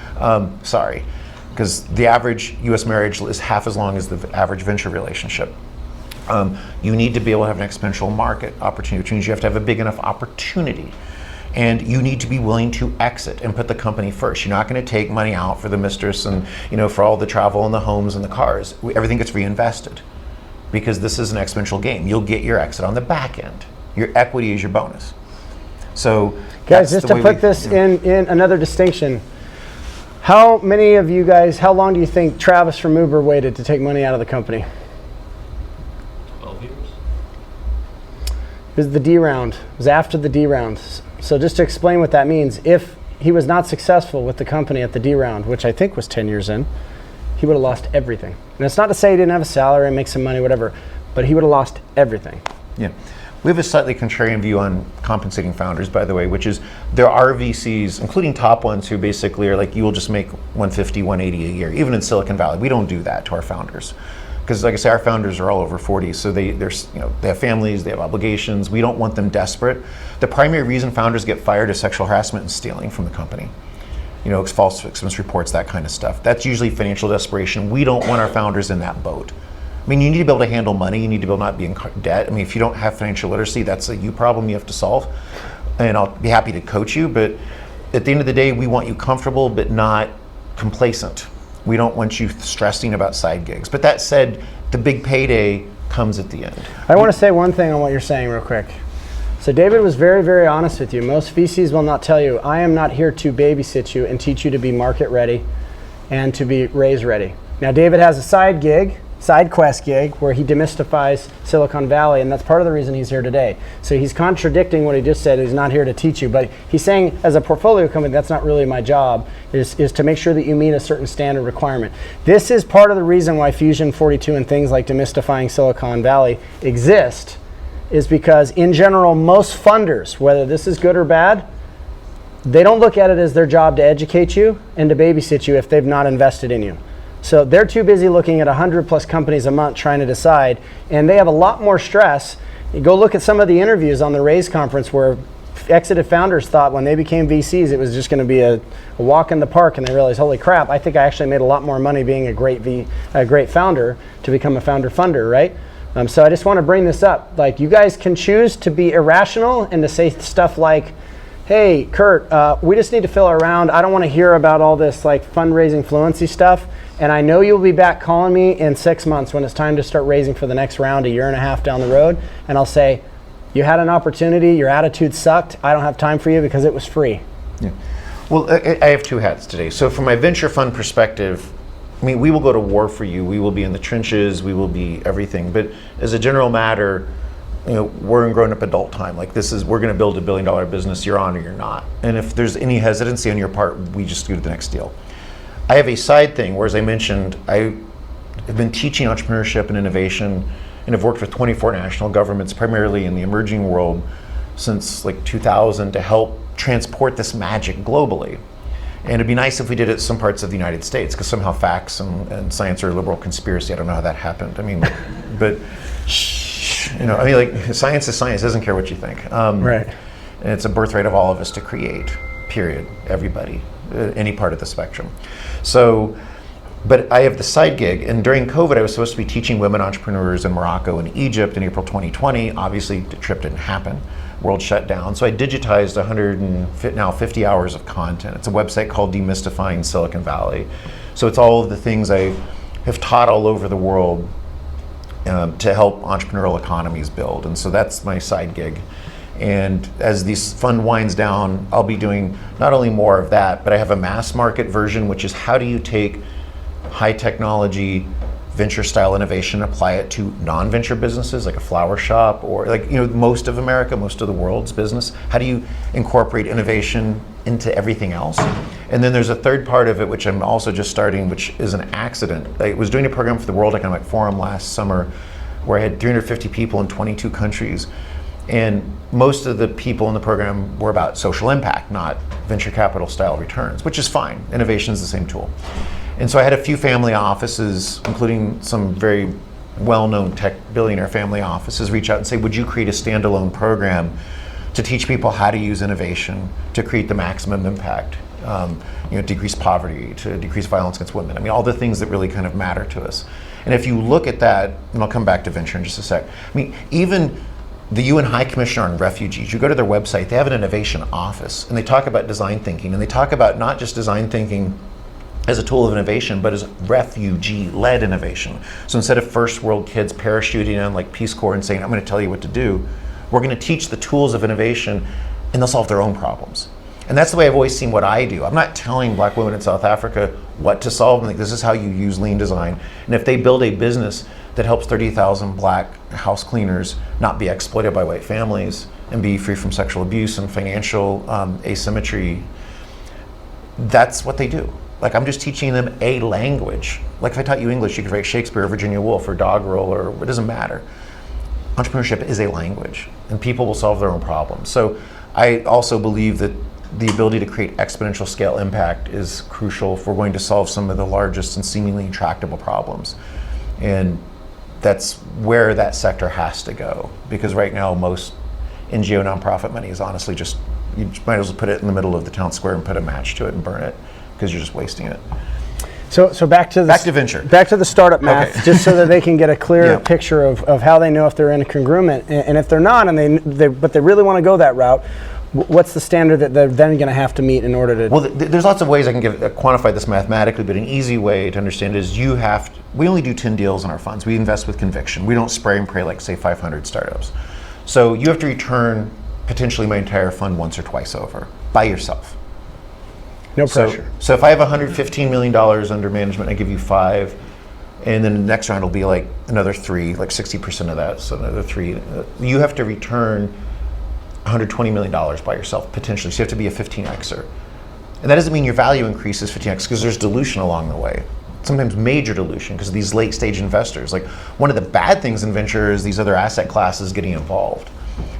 Sorry, because the average US marriage is half as long as the average venture relationship. You need to be able to have an exponential market opportunity, which means you have to have a big enough opportunity. And you need to be willing to exit and put the company first. You're not going to take money out for the mistress and for all the travel and the homes and the cars. Everything gets reinvested because this is an exponential game. You'll get your exit on the back end. Your equity is your bonus. So guys, just to put this in another distinction, how many of you guys, how long do you think Travis from Uber waited to take money out of the company? 12 years. It was the D round. It was after the D round. So just to explain what that means, if he was not successful with the company at the D round, which I think was 10 years in, he would have lost everything. And it's not to say he didn't have a salary and make some money, whatever, but he would have lost everything. Yeah. We have a slightly contrarian view on compensating founders, by the way, which is there are VCs, including top ones, who basically are like, you will just make 150, 180 a year, even in Silicon Valley. We don't do that to our founders. Because like I say, our founders are all over 40, so they have families, they have obligations. We don't want them desperate. The primary reason founders get fired is sexual harassment and stealing from the company. It's false expense reports, that kind of stuff. That's usually financial desperation. We don't want our founders in that boat. I mean, you need to be able to handle money. You need to be able to not be in debt. I mean, if you don't have financial literacy, that's a you problem you have to solve. And I'll be happy to coach you, but at the end of the day, we want you comfortable but not complacent. We don't want you stressing about side gigs. But that said, the big payday comes at the end. I want to say one thing on what you're saying real quick. So David was very, very honest with you. Most VCs will not tell you, I am not here to babysit you and teach you to be market ready and to be raise ready. Now David has a side quest gig where he demystifies Silicon Valley, and that's part of the reason he's here today. So he's contradicting what he just said. He's not here to teach you, but he's saying as a portfolio company, that's not really my job, is to make sure that you meet a certain standard requirement. This is part of the reason why Fusion 42 and things like demystifying Silicon Valley exist, is because in general, most funders, whether this is good or bad, they don't look at it as their job to educate you and to babysit you if they've not invested in you. So they're too busy looking at 100 plus companies a month trying to decide, and they have a lot more stress. You go look at some of the interviews on the Raise conference where exited founders thought when they became VCs it was just going to be a walk in the park, and they realized, holy crap, I think I actually made a lot more money being a great founder to become a founder funder, right? So I just want to bring this up. Like, you guys can choose to be irrational and to say stuff like, hey, Kurt, we just need to fill our round. I don't want to hear about all this like fundraising fluency stuff. And I know you'll be back calling me in 6 months when it's time to start raising for the next round, a year and a half down the road. And I'll say, you had an opportunity, your attitude sucked. I don't have time for you because it was free. Yeah. Well, I have two hats today. So from my venture fund perspective, I mean, we will go to war for you. We will be in the trenches. We will be everything. But as a general matter, we're in grown-up adult time. Like, we're going to build $1 billion business. You're on or you're not. And if there's any hesitancy on your part, we just go to the next deal. I have a side thing where, as I mentioned, I have been teaching entrepreneurship and innovation, and have worked with 24 national governments, primarily in the emerging world, since like 2000 to help transport this magic globally. And it'd be nice if we did it in some parts of the United States, because somehow facts and science are a liberal conspiracy. I don't know how that happened. I mean, but like science is science. It doesn't care what you think. Right. And it's a birthright of all of us to create. Period. Everybody, any part of the spectrum. So, but I have the side gig, and during COVID, I was supposed to be teaching women entrepreneurs in Morocco and Egypt in April 2020. Obviously, the trip didn't happen. World shut down. So I digitized 150 hours of content. It's a website called Demystifying Silicon Valley. So it's all of the things I have taught all over the world to help entrepreneurial economies build. And so that's my side gig. And as this fund winds down, I'll be doing not only more of that, but I have a mass market version, which is how do you take high technology venture style innovation, apply it to non-venture businesses like a flower shop or most of America, most of the world's business. How do you incorporate innovation into everything else? And then there's a third part of it, which I'm also just starting, which is an accident. I was doing a program for the World Economic Forum last summer where I had 350 people in 22 countries. And most of the people in the program were about social impact, not venture capital style returns, which is fine. Innovation is the same tool. And so I had a few family offices, including some very well-known tech billionaire family offices, reach out and say, would you create a standalone program to teach people how to use innovation to create the maximum impact, decrease poverty, to decrease violence against women. I mean, all the things that really kind of matter to us. And if you look at that, and I'll come back to venture in just a sec. I mean, even the UN High Commissioner on Refugees, you go to their website, they have an innovation office, and they talk about design thinking, and they talk about not just design thinking as a tool of innovation, but as refugee-led innovation. So instead of first world kids parachuting in like Peace Corps and saying, I'm going to tell you what to do, we're going to teach the tools of innovation and they'll solve their own problems. And that's the way I've always seen what I do. I'm not telling black women in South Africa what to solve. I'm like, this is how you use lean design. And if they build a business that helps 30,000 black house cleaners not be exploited by white families and be free from sexual abuse and financial asymmetry, that's what they do. Like, I'm just teaching them a language. Like if I taught you English, you could write Shakespeare or Virginia Woolf or Doggerel or it doesn't matter. Entrepreneurship is a language and people will solve their own problems. So I also believe that the ability to create exponential scale impact is crucial if we're going to solve some of the largest and seemingly intractable problems. And that's where that sector has to go. Because right now, most NGO nonprofit money is honestly just, you might as well put it in the middle of the town square and put a match to it and burn it, because you're just wasting it. So back to venture. Back to the startup math, Okay. just so that they can get a clear Yeah. picture of how they know if they're in a congruent, and if they're not, and but they really want to go that route. What's the standard that they're then going to have to meet in order to? Well, there's lots of ways I can quantify this mathematically, but an easy way to understand is we only do 10 deals in our funds. We invest with conviction. We don't spray and pray like, say, 500 startups. So you have to return potentially my entire fund once or twice over by yourself. No pressure. So if I have $115 million under management, I give you 5, and then the next round will be like another 3, like 60% of that, so another 3. You have to return $120 million by yourself, potentially. So you have to be a 15xer. And that doesn't mean your value increases 15x, because there's dilution along the way. Sometimes major dilution, because of these late stage investors. Like, one of the bad things in venture is these other asset classes getting involved.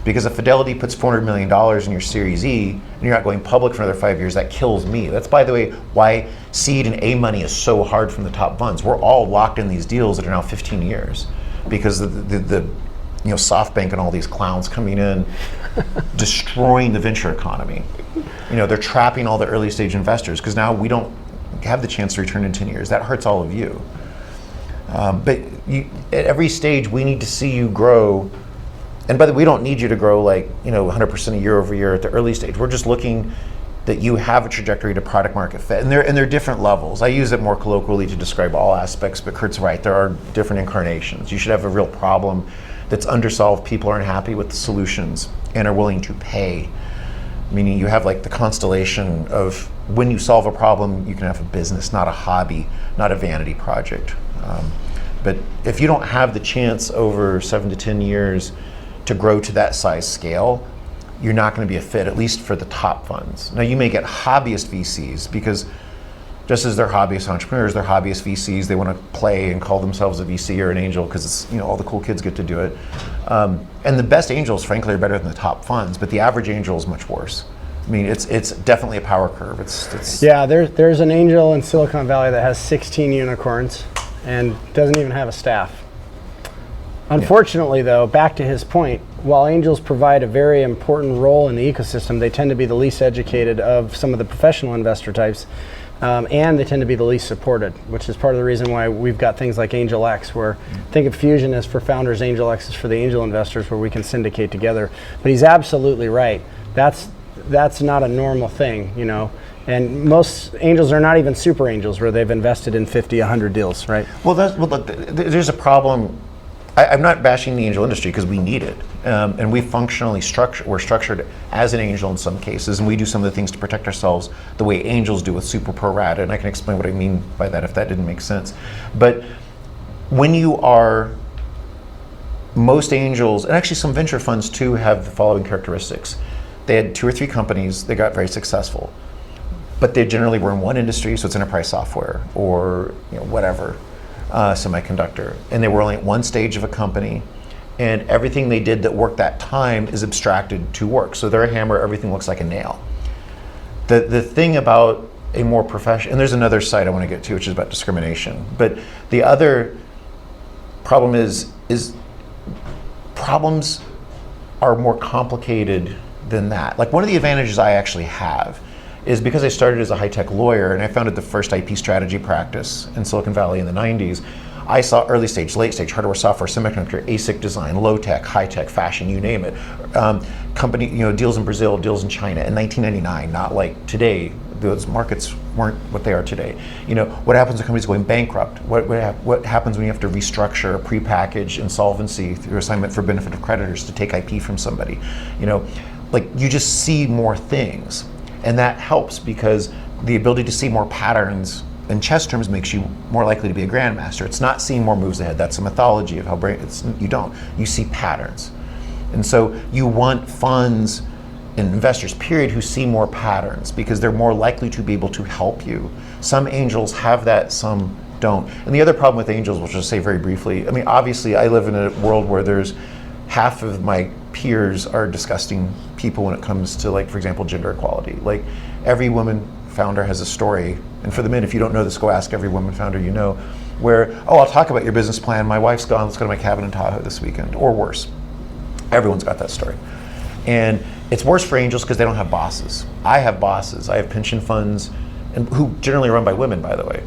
Because if Fidelity puts $400 million in your Series E, and you're not going public for another 5 years, that kills me. That's, by the way, why seed and A money is so hard from the top funds. We're all locked in these deals that are now 15 years. Because the SoftBank and all these clowns coming in, destroying the venture economy. They're trapping all the early stage investors, because now we don't have the chance to return in 10 years. That hurts all of you. But at every stage, we need to see you grow. And by the way, we don't need you to grow 100% a year over year at the early stage. We're just looking that you have a trajectory to product market fit. And they're different levels. I use it more colloquially to describe all aspects, but Kurt's right, there are different incarnations. You should have a real problem that's undersolved, people are unhappy with the solutions and are willing to pay. Meaning you have like the constellation of when you solve a problem, you can have a business, not a hobby, not a vanity project. But if you don't have the chance over 7 to 10 years to grow to that size scale, you're not going to be a fit, at least for the top funds. Now you may get hobbyist VCs, because just as they're hobbyist entrepreneurs, they're hobbyist VCs. They want to play and call themselves a VC or an angel because it's, all the cool kids get to do it. And the best angels, frankly, are better than the top funds, but the average angel is much worse. I mean, it's definitely a power curve. It's Yeah, there's an angel in Silicon Valley that has 16 unicorns and doesn't even have a staff. Unfortunately, though, back to his point, while angels provide a very important role in the ecosystem, they tend to be the least educated of some of the professional investor types, and they tend to be the least supported, which is part of the reason why we've got things like Angel X, where think of Fusion as for founders, Angel X is for the angel investors, where we can syndicate together. But he's absolutely right. That's not a normal thing, you know. And most angels are not even super angels, where they've invested in 50, 100 deals, right? well, look, there's a problem. I'm not bashing the angel industry because we need it, and we're structured as an angel in some cases, and we do some of the things to protect ourselves the way angels do with super pro rata, and I can explain what I mean by that if that didn't make sense. But when you are, most angels, and actually some venture funds too, have the following characteristics. They had 2 or 3 companies, they got very successful, but they generally were in one industry, so it's enterprise software or whatever. Semiconductor, and they were only at one stage of a company, and everything they did that worked that time is abstracted to work. So they're a hammer, everything looks like a nail. The thing about a more professional, and there's another side I want to get to, which is about discrimination, but the other problem is problems are more complicated than that. Like, one of the advantages I actually have is because I started as a high-tech lawyer and I founded the first IP strategy practice in Silicon Valley in the 90s. I saw early stage, late stage, hardware, software, semiconductor, ASIC design, low tech, high tech, fashion, you name it. Company, deals in Brazil, deals in China in 1999, not like today. Those markets weren't what they are today. What happens when companies going bankrupt? What happens when you have to restructure a prepackaged insolvency through assignment for benefit of creditors to take IP from somebody? You just see more things. And that helps because the ability to see more patterns in chess terms makes you more likely to be a grandmaster. It's not seeing more moves ahead. That's a mythology of how you don't. You see patterns. And so you want funds and investors, period, who see more patterns because they're more likely to be able to help you. Some angels have that, some don't. And the other problem with angels, which I'll say very briefly, I mean, obviously I live in a world where there's half of my peers are disgusting people when it comes to, like, for example, gender equality. Like, every woman founder has a story, and for the men, if you don't know this, go ask every woman founder you know, where, I'll talk about your business plan, my wife's gone, let's go to my cabin in Tahoe this weekend, or worse. Everyone's got that story. And it's worse for angels because they don't have bosses. I have bosses. I have pension funds, and who generally run by women, by the way.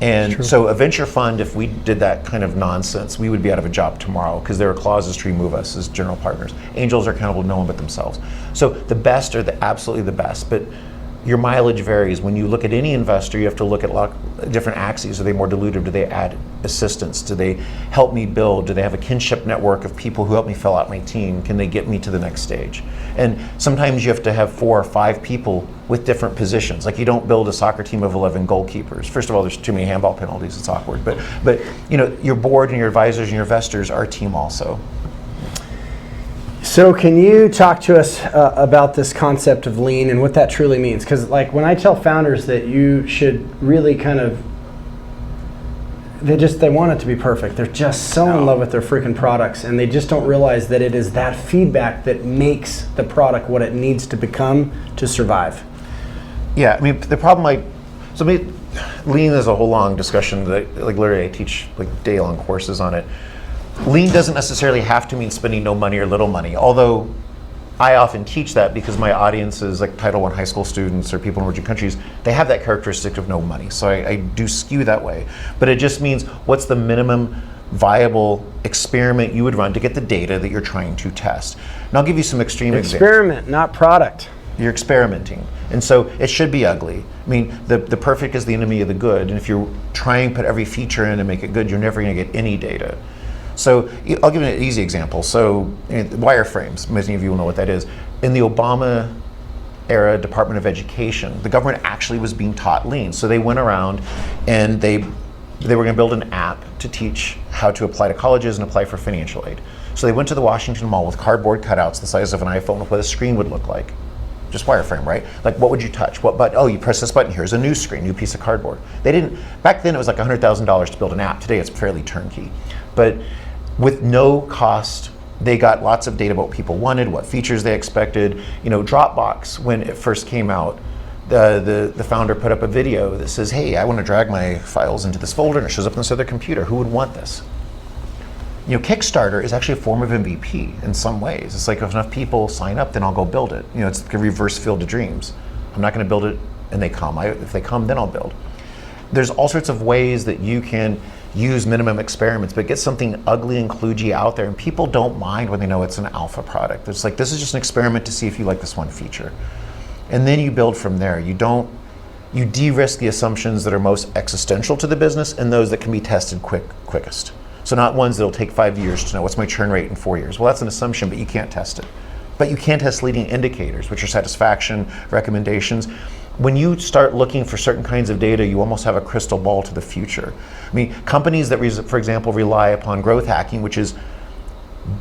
And so a venture fund, if we did that kind of nonsense, we would be out of a job tomorrow because there are clauses to remove us as general partners. Angels are accountable to no one but themselves. So the best are absolutely the best, but your mileage varies. When you look at any investor, you have to look at a lot of different axes. Are they more dilutive? Do they add assistance? Do they help me build? Do they have a kinship network of people who help me fill out my team? Can they get me to the next stage? And sometimes you have to have 4 or 5 people with different positions. Like, you don't build a soccer team of 11 goalkeepers. First of all, there's too many handball penalties, it's awkward. But your board and your advisors and your investors are a team also. So can you talk to us about this concept of lean and what that truly means? Because, like, when I tell founders that you should really kind of, they want it to be perfect. They're just so in love with their freaking products, and they just don't realize that it is that feedback that makes the product what it needs to become to survive. Yeah, I mean, the problem lean is a whole long discussion that, like, literally I teach like day-long courses on it. Lean doesn't necessarily have to mean spending no money or little money, although I often teach that because my audiences, like Title I high school students or people in emerging countries, they have that characteristic of no money. So I do skew that way. But it just means, what's the minimum viable experiment you would run to get the data that you're trying to test? And I'll give you some extreme examples. Experiment, not product. You're experimenting. And so it should be ugly. I mean, the perfect is the enemy of the good. And if you're trying to put every feature in and make it good, you're never going to get any data. So I'll give you an easy example. So wireframes, many of you will know what that is. In the Obama era Department of Education, the government actually was being taught lean. So they went around and they were going to build an app to teach how to apply to colleges and apply for financial aid. So they went to the Washington Mall with cardboard cutouts the size of an iPhone of what a screen would look like. Just wireframe, right? Like, what would you touch? What button? Oh, you press this button, here's a new screen, new piece of cardboard. Back then it was like $100,000 to build an app. Today it's fairly turnkey. But with no cost They got lots of data about what people wanted, what features they expected. Dropbox, when it first came out, the founder put up a video that says, hey, I want to drag my files into this folder, and it shows up on this other computer. Who would want this? Kickstarter is actually a form of MVP in some ways. It's like if enough people sign up, then I'll go build it. It's like a reverse Field of Dreams. I'm not going to build it and they come. If they come, then I'll build. There's all sorts of ways that you can use minimum experiments, but get something ugly and kludgy out there, and people don't mind when they know it's an alpha product. It's like, this is just an experiment to see if you like this one feature. And then you build from there. You de-risk the assumptions that are most existential to the business and those that can be tested quickest. So not ones that'll take 5 years to know what's my churn rate in 4 years. Well, that's an assumption, but you can't test it. But you can test leading indicators, which are satisfaction, recommendations. When you start looking for certain kinds of data, you almost have a crystal ball to the future. I mean, companies that, for example, rely upon growth hacking, which is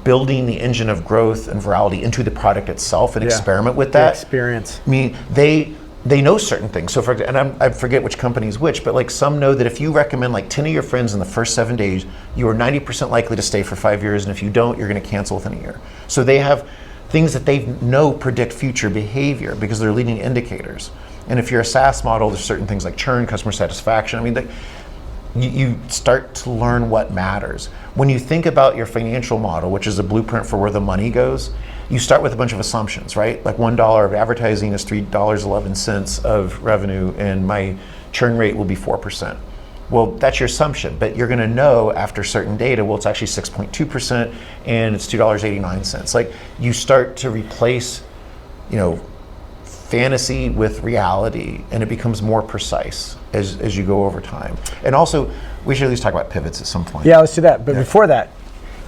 building the engine of growth and virality into the product itself and experiment with that. The experience. I mean, they know certain things. So I forget which company is which, but like some know that if you recommend like 10 of your friends in the first 7 days, you are 90% likely to stay for 5 years, and if you don't, you're going to cancel within a year. So they have things that they know predict future behavior because they're leading indicators. And if you're a SaaS model, there's certain things like churn, customer satisfaction. I mean, you start to learn what matters. When you think about your financial model, which is a blueprint for where the money goes, you start with a bunch of assumptions, right? Like $1 of advertising is $3.11 of revenue, and my churn rate will be 4%. Well, that's your assumption, but you're gonna know after certain data, well, it's actually 6.2% and it's $2.89. Like, you start to replace, fantasy with reality, and it becomes more precise as you go over time. And also, we should at least talk about pivots at some point. Yeah, let's do that. But before that,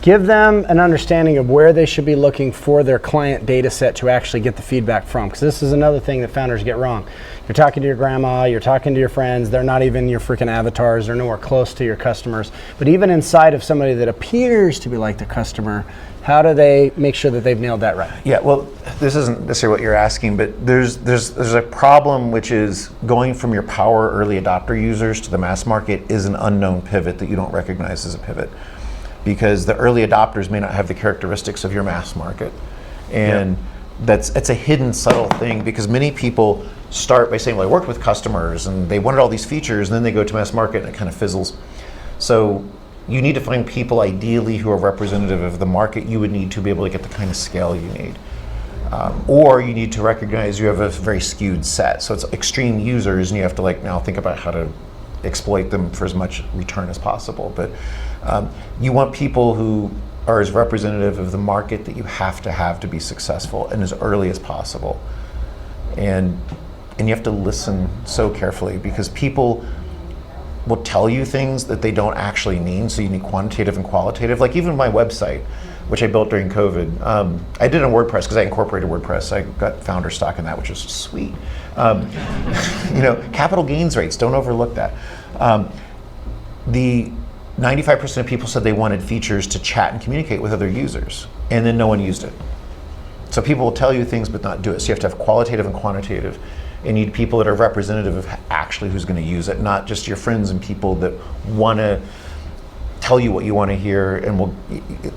give them an understanding of where they should be looking for their client data set to actually get the feedback from. Because this is another thing that founders get wrong. You're talking to your grandma, you're talking to your friends, they're not even your freaking avatars, they're nowhere close to your customers. But even inside of somebody that appears to be like the customer, how do they make sure that they've nailed that right? Yeah, well, this isn't necessarily what you're asking, but there's a problem, which is going from your power early adopter users to the mass market is an unknown pivot that you don't recognize as a pivot, because the early adopters may not have the characteristics of your mass market. And it's a hidden, subtle thing, because many people start by saying, well, I worked with customers and they wanted all these features, and then they go to mass market and it kind of fizzles. So you need to find people ideally who are representative of the market you would need to be able to get the kind of scale you need. Or you need to recognize you have a very skewed set. So it's extreme users, and you have to now think about how to exploit them for as much return as possible. But you want people who are as representative of the market that you have to be successful, and as early as possible. And you have to listen so carefully, because people will tell you things that they don't actually mean, so you need quantitative and qualitative. Like even my website, which I built during COVID, I did it on WordPress because I incorporated WordPress. I got founder stock in that, which is sweet. Capital gains rates, don't overlook that. The 95% of people said they wanted features to chat and communicate with other users, and then no one used it. So people will tell you things but not do it. So you have to have qualitative and quantitative. And you need people that are representative of actually who's going to use it, not just your friends and people that want to tell you what you want to hear, and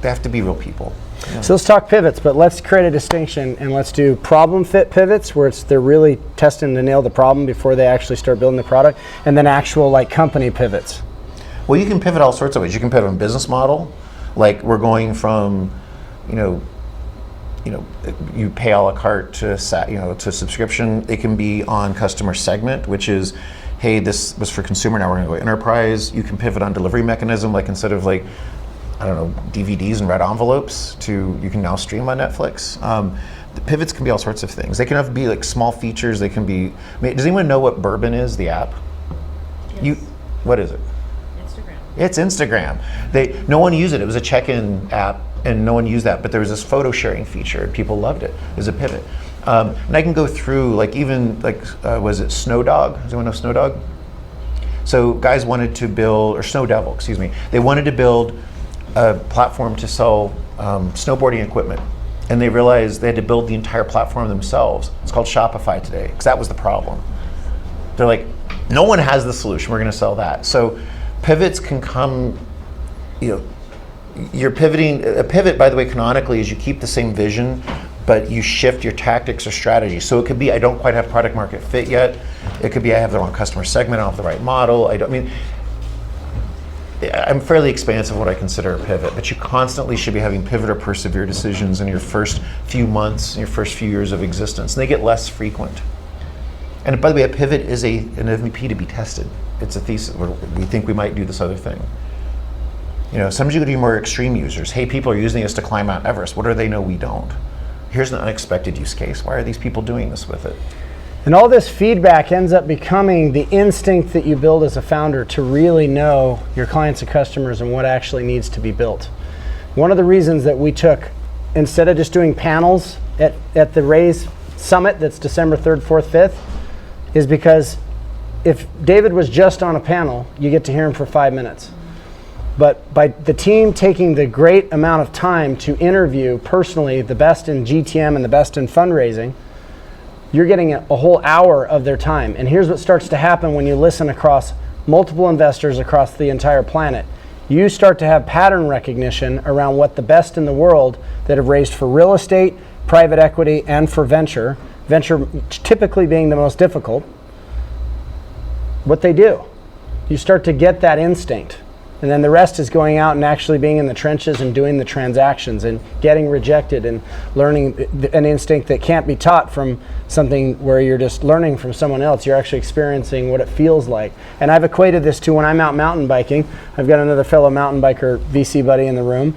they have to be real people. Yeah. So let's talk pivots, but let's create a distinction, and let's do problem fit pivots, where they're really testing to nail the problem before they actually start building the product, and then actual company pivots. Well, you can pivot all sorts of ways. You can pivot on business model, like we're going from, you pay a la carte to subscription. It can be on customer segment, which is, hey, this was for consumer, now we're going to go enterprise. You can pivot on delivery mechanism, like instead of DVDs and red envelopes you can now stream on Netflix. The pivots can be all sorts of things. They can be small features. They can be. Does anyone know what Bourbon is? The app? Yes. What is it? Instagram. It's Instagram. No one used it. It was a check-in app, and no one used that. But there was this photo sharing feature, and people loved it. It was a pivot. And I can go through was it Snow Dog? Does anyone know Snow Dog? So guys wanted to build, or Snow Devil, excuse me. They wanted to build a platform to sell snowboarding equipment. And they realized they had to build the entire platform themselves. It's called Shopify today, because that was the problem. They're like, no one has the solution, we're going to sell that. So pivots can come, you're pivoting. A pivot, by the way, canonically, is you keep the same vision, but you shift your tactics or strategy. So it could be, I don't quite have product market fit yet. It could be I have the wrong customer segment, I don't have the right model. I'm fairly expansive of what I consider a pivot, but you constantly should be having pivot or persevere decisions in your first few months, in your first few years of existence. And they get less frequent. And by the way, a pivot is an MVP to be tested. It's a thesis. We think we might do this other thing. Sometimes you could do more extreme users. Hey, people are using this to climb Mount Everest. What do they know we don't? Here's an unexpected use case. Why are these people doing this with it? And all this feedback ends up becoming the instinct that you build as a founder to really know your clients and customers and what actually needs to be built. One of the reasons that we took, instead of just doing panels at the Raise Summit that's December 3rd, 4th, 5th, is because if David was just on a panel, you get to hear him for 5 minutes. But by the team taking the great amount of time to interview personally the best in GTM and the best in fundraising, you're getting a whole hour of their time. And here's what starts to happen when you listen across multiple investors across the entire planet. You start to have pattern recognition around what the best in the world that have raised for real estate, private equity, and for venture typically being the most difficult, what they do. You start to get that instinct. And then the rest is going out and actually being in the trenches and doing the transactions and getting rejected and learning an instinct that can't be taught from something where you're just learning from someone else. You're actually experiencing what it feels like. And I've equated this to when I'm out mountain biking. I've got another fellow mountain biker VC buddy in the room.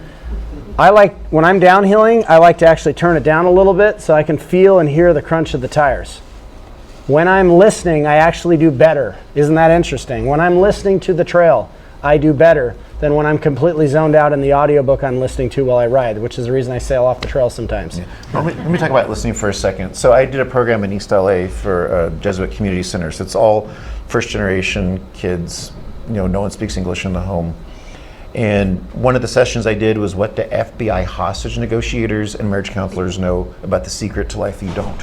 When I'm downhilling, I like to actually turn it down a little bit so I can feel and hear the crunch of the tires. When I'm listening, I actually do better. Isn't that interesting? When I'm listening to the trail, I do better than when I'm completely zoned out in the audiobook I'm listening to while I ride, which is the reason I sail off the trail sometimes. Yeah. Let me talk about listening for a second. So I did a program in East LA for Jesuit Community Center. So it's all first generation kids, no one speaks English in the home. And one of the sessions I did was what do FBI hostage negotiators and marriage counselors know about the secret to life you don't?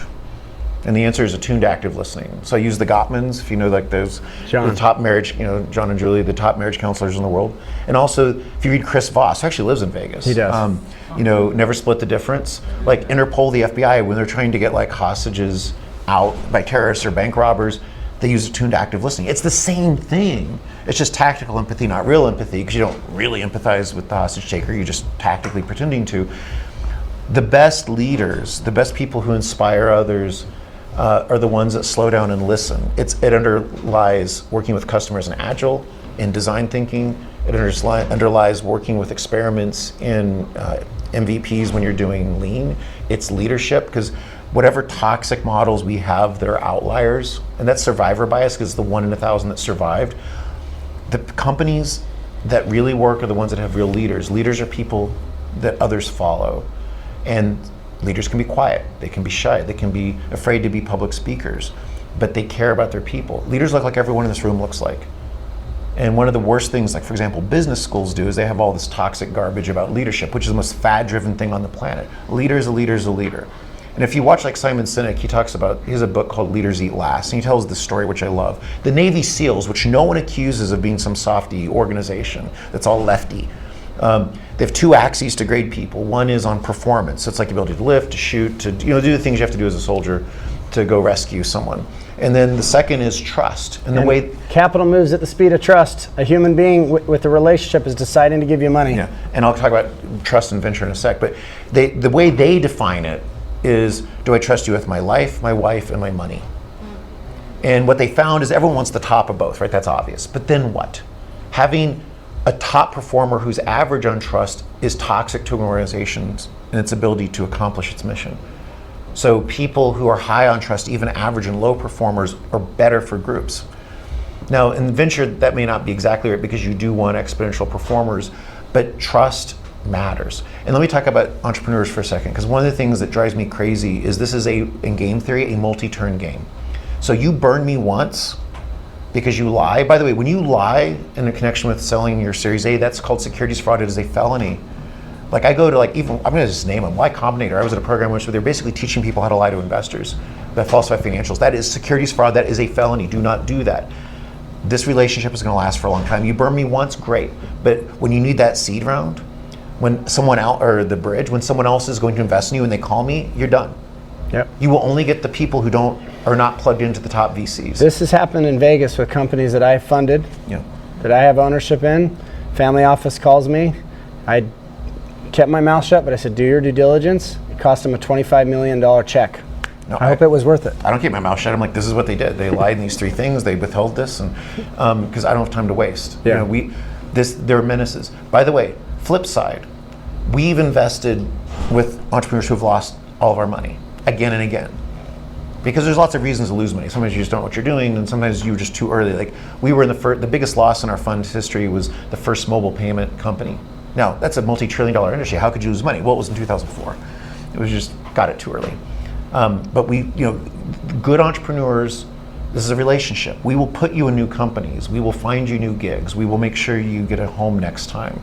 And the answer is attuned active listening. So I use the Gottmans, if you know, like those the top marriage, John and Julie, the top marriage counselors in the world. And also, if you read Chris Voss, who actually lives in Vegas. He does. Never Split the Difference. Like Interpol, the FBI, when they're trying to get like hostages out by terrorists or bank robbers, they use attuned active listening. It's the same thing. It's just tactical empathy, not real empathy, because you don't really empathize with the hostage taker. You're just tactically pretending to. The best leaders, the best people who inspire others, are the ones that slow down and listen. It underlies working with customers in Agile, in design thinking. It underlies working with experiments in MVPs when you're doing lean. It's leadership, because whatever toxic models we have that are outliers, and that's survivor bias, because it's the 1 in 1,000 that survived. The companies that really work are the ones that have real leaders. Leaders are people that others follow. And leaders can be quiet, they can be shy, they can be afraid to be public speakers, but they care about their people. Leaders look like everyone in this room looks like. And one of the worst things, like for example, business schools do is they have all this toxic garbage about leadership, which is the most fad-driven thing on the planet. A leader is a leader is a leader. And if you watch like Simon Sinek, he has a book called Leaders Eat Last, and he tells this story, which I love. The Navy SEALs, which no one accuses of being some softy organization that's all lefty, they have 2 axes to grade people. One is on performance. So it's like the ability to lift, to shoot, to do the things you have to do as a soldier to go rescue someone. And then the second is trust. And the way capital moves at the speed of trust. A human being with a relationship is deciding to give you money. Yeah, and I'll talk about trust and venture in a sec. But the way they define it is, do I trust you with my life, my wife, and my money? And what they found is everyone wants the top of both, right? That's obvious. But then what? Having a top performer who's average on trust is toxic to an organization and its ability to accomplish its mission. So people who are high on trust, even average and low performers, are better for groups. Now in venture, that may not be exactly right, because you do want exponential performers, but trust matters. And let me talk about entrepreneurs for a second, because one of the things that drives me crazy is this is in game theory, a multi-turn game. So you burn me once, because you lie. By the way, when you lie in a connection with selling your Series A, that's called securities fraud. It is a felony. Like I go to I'm gonna just name them, Y Combinator. I was at a program where they're basically teaching people how to lie to investors, that falsify financials. That is securities fraud, that is a felony. Do not do that. This relationship is gonna last for a long time. You burn me once, great. But when you need that seed round, when someone or the bridge, when someone else is going to invest in you and they call me, you're done. Yep. You will only get the people who are not plugged into the top VCs. This has happened in Vegas with companies that I funded, Yeah. that I have ownership in. Family office calls me. I kept my mouth shut, but I said, do your due diligence. It cost them a $25 million check. No, I hope it was worth it. I don't keep my mouth shut. I'm like, this is what they did. They lied in these 3 things. They withheld this, and because I don't have time to waste. Yeah. There are menaces. By the way, flip side, we've invested with entrepreneurs who have lost all of our money again and again. Because there's lots of reasons to lose money. Sometimes you just don't know what you're doing, and sometimes you're just too early. Like we were in the biggest loss in our fund's history was the first mobile payment company. Now, that's a multi-trillion-dollar industry. How could you lose money? Well, it was in 2004. It was just, got it too early. But good entrepreneurs, this is a relationship. We will put you in new companies. We will find you new gigs. We will make sure you get a home next time.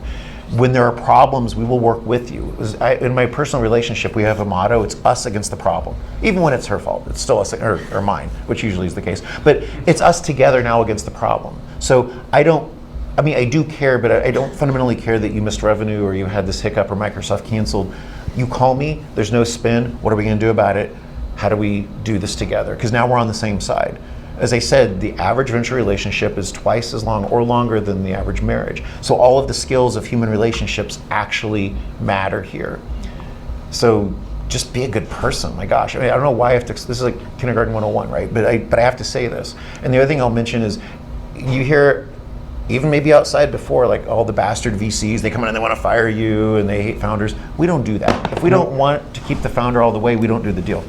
When there are problems, we will work with you. In my personal relationship, we have a motto, it's us against the problem. Even when it's her fault, it's still us, or mine, which usually is the case. But it's us together now against the problem. So I do care, but I don't fundamentally care that you missed revenue or you had this hiccup or Microsoft canceled. You call me, there's no spin, what are we gonna do about it? How do we do this together? Because now we're on the same side. As I said, the average venture relationship is twice as long or longer than the average marriage. So all of the skills of human relationships actually matter here. So just be a good person, my gosh. I don't know why I have to, this is like kindergarten 101, right? But I have to say this. And the other thing I'll mention is, you hear, even maybe outside before, like all the bastard VCs, they come in and they want to fire you and they hate founders. We don't do that. If we don't want to keep the founder all the way, we don't do the deal.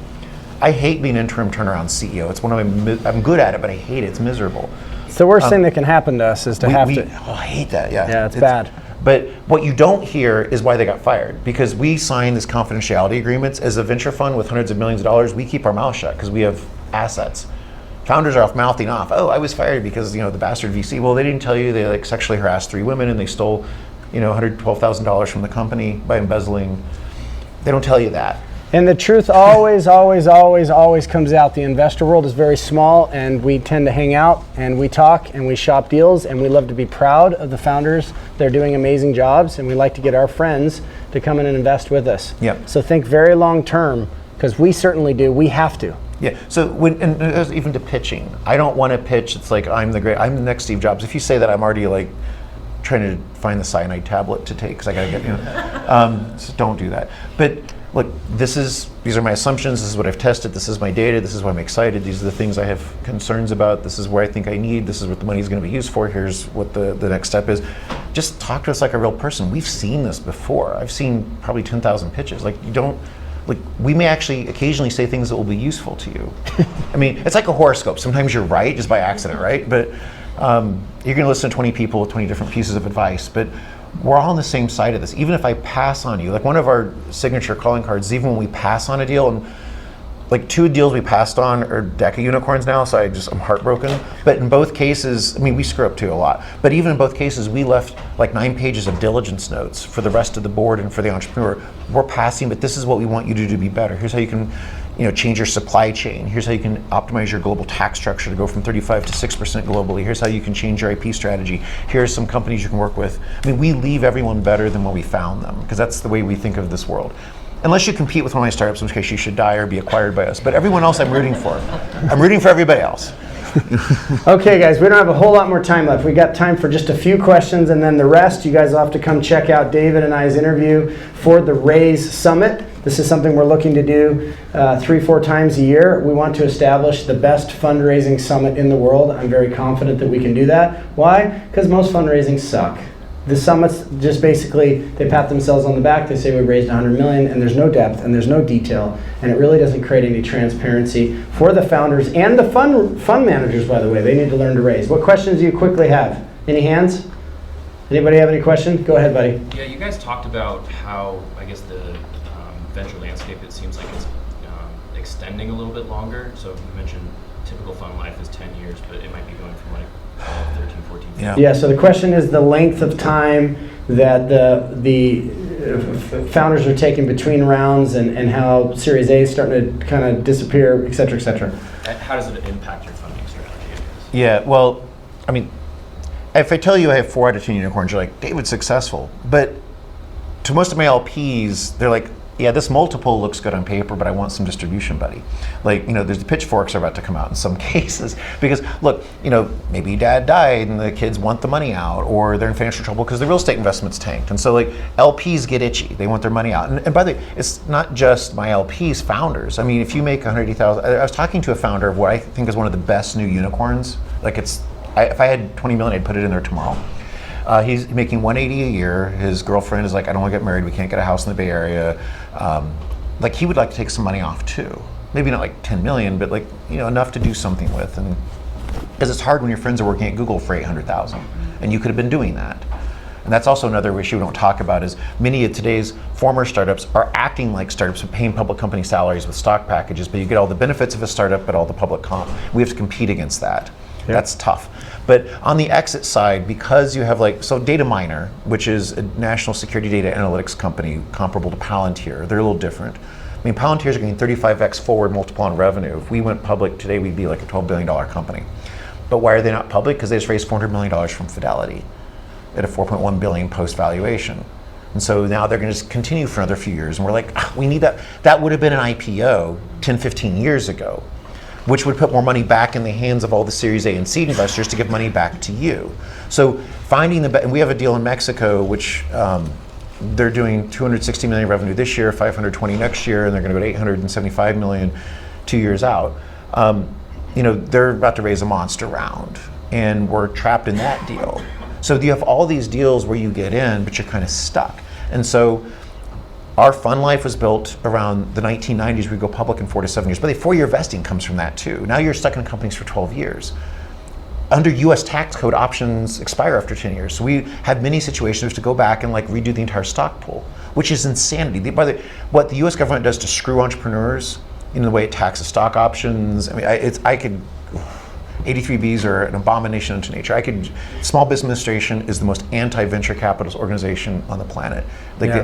I hate being interim turnaround CEO. It's one of my, I'm good at it, but I hate it. It's miserable. It's the worst thing that can happen to us is to have to. Oh, I hate that. Yeah. Yeah, it's bad. But what you don't hear is why they got fired, because we signed these confidentiality agreements. As a venture fund with hundreds of millions of dollars, we keep our mouth shut because we have assets. Founders are mouthing off. Oh, I was fired because the bastard VC. Well, they didn't tell you they like sexually harassed 3 women and they stole, $112,000 from the company by embezzling. They don't tell you that. And the truth always, always, always, always comes out. The investor world is very small, and we tend to hang out and we talk and we shop deals, and we love to be proud of the founders. They're doing amazing jobs, and we like to get our friends to come in and invest with us. Yep. So think very long term, because we certainly do. We have to. Yeah. So even to pitching, I don't want to pitch. It's like I'm the next Steve Jobs. If you say that, I'm already like trying to find the cyanide tablet to take because I gotta get so don't do that. But look, these are my assumptions. This is what I've tested. This is my data. This is why I'm excited. These are the things I have concerns about. This is where I think I need. This is what the money is going to be used for. Here's what the next step is. Just talk to us like a real person. We've seen this before. I've seen probably 10,000 pitches. We may actually occasionally say things that will be useful to you. I mean, it's like a horoscope. Sometimes you're right just by accident, right? But you're going to listen to 20 people with 20 different pieces of advice. But we're all on the same side of this. Even if I pass on you, like one of our signature calling cards, even when we pass on a deal, and like 2 deals we passed on are deck of unicorns now, so I'm heartbroken. But in both cases, we screw up too a lot. But even in both cases, we left like 9 pages of diligence notes for the rest of the board and for the entrepreneur. We're passing, but this is what we want you to do to be better. Here's how you can change your supply chain. Here's how you can optimize your global tax structure to go from 35 to 6% globally. Here's how you can change your IP strategy. Here's some companies you can work with. we leave everyone better than when we found them, because that's the way we think of this world. Unless you compete with one of my startups, in which case you should die or be acquired by us. But everyone else I'm rooting for. I'm rooting for everybody else. Okay, guys, we don't have a whole lot more time left. We got time for just a few questions, and then the rest, you guys will have to come check out David and I's interview for the Raise Summit. This is something we're looking to do 3-4 times a year. We want to establish the best fundraising summit in the world. I'm very confident that we can do that. Why? Because most fundraising suck. The summits just basically, they pat themselves on the back, they say we raised 100 million, and there's no depth and there's no detail, and it really doesn't create any transparency for the founders and the fund managers, by the way. They need to learn to raise. What questions do you quickly have? Any hands? Anybody have any questions? Go ahead, buddy. Yeah, you guys talked about how, I guess, the venture landscape, it seems like it's extending a little bit longer. So you mentioned typical fund life is 10 years, but it might be going from like 12, 13, 14. Yeah, so the question is the length of time that the founders are taking between rounds and how Series A is starting to kind of disappear, et cetera, et cetera. How does it impact your funding strategy, I guess? Yeah, well, if I tell you I have 4 out of 10 unicorns, you're like, David's successful. But to most of my LPs, they're like, yeah, this multiple looks good on paper, but I want some distribution, buddy. Like, there's the pitchforks are about to come out in some cases because, look, maybe dad died and the kids want the money out, or they're in financial trouble because the real estate investment's tanked. And so, like, LPs get itchy. They want their money out. And by the way, it's not just my LPs, founders. I mean, if you make $180,000, I was talking to a founder of what I think is one of the best new unicorns. Like, if I had 20 million, I'd put it in there tomorrow. He's making 180 a year. His girlfriend is like, I don't want to get married. We can't get a house in the Bay Area. Like, he would like to take some money off too. Maybe not like 10 million, but like, enough to do something with. And because it's hard when your friends are working at Google for 800,000, and you could have been doing that. And that's also another issue we don't talk about is many of today's former startups are acting like startups and paying public company salaries with stock packages, but you get all the benefits of a startup, but all the public comp. We have to compete against that. Yep. That's tough. But on the exit side, because you have Data Miner, which is a national security data analytics company comparable to Palantir, they're a little different. I mean, Palantir's are getting 35x forward multiple on revenue. If we went public today, we'd be like a $12 billion company. But why are they not public? Because they just raised $400 million from Fidelity at a $4.1 billion post valuation. And so now they're going to just continue for another few years. And we're like, we need that. That would have been an IPO 10, 15 years ago, which would put more money back in the hands of all the Series A and seed investors to give money back to you. So finding and we have a deal in Mexico, which they're doing 260 million revenue this year, 520 next year, and they're going to go to 875 million 2 years out. They're about to raise a monster round, and we're trapped in that deal. So you have all these deals where you get in, but you're kind of stuck. And so our fund life was built around the 1990s. We go public in 4 to 7 years, but the 4-year vesting comes from that too. Now you're stuck in companies for 12 years. Under US tax code, options expire after 10 years. So we had many situations to go back and redo the entire stock pool, which is insanity. What the US government does to screw entrepreneurs in the way it taxes stock options, 83Bs are an abomination unto nature. Small Business Administration is the most anti-venture capitalist organization on the planet.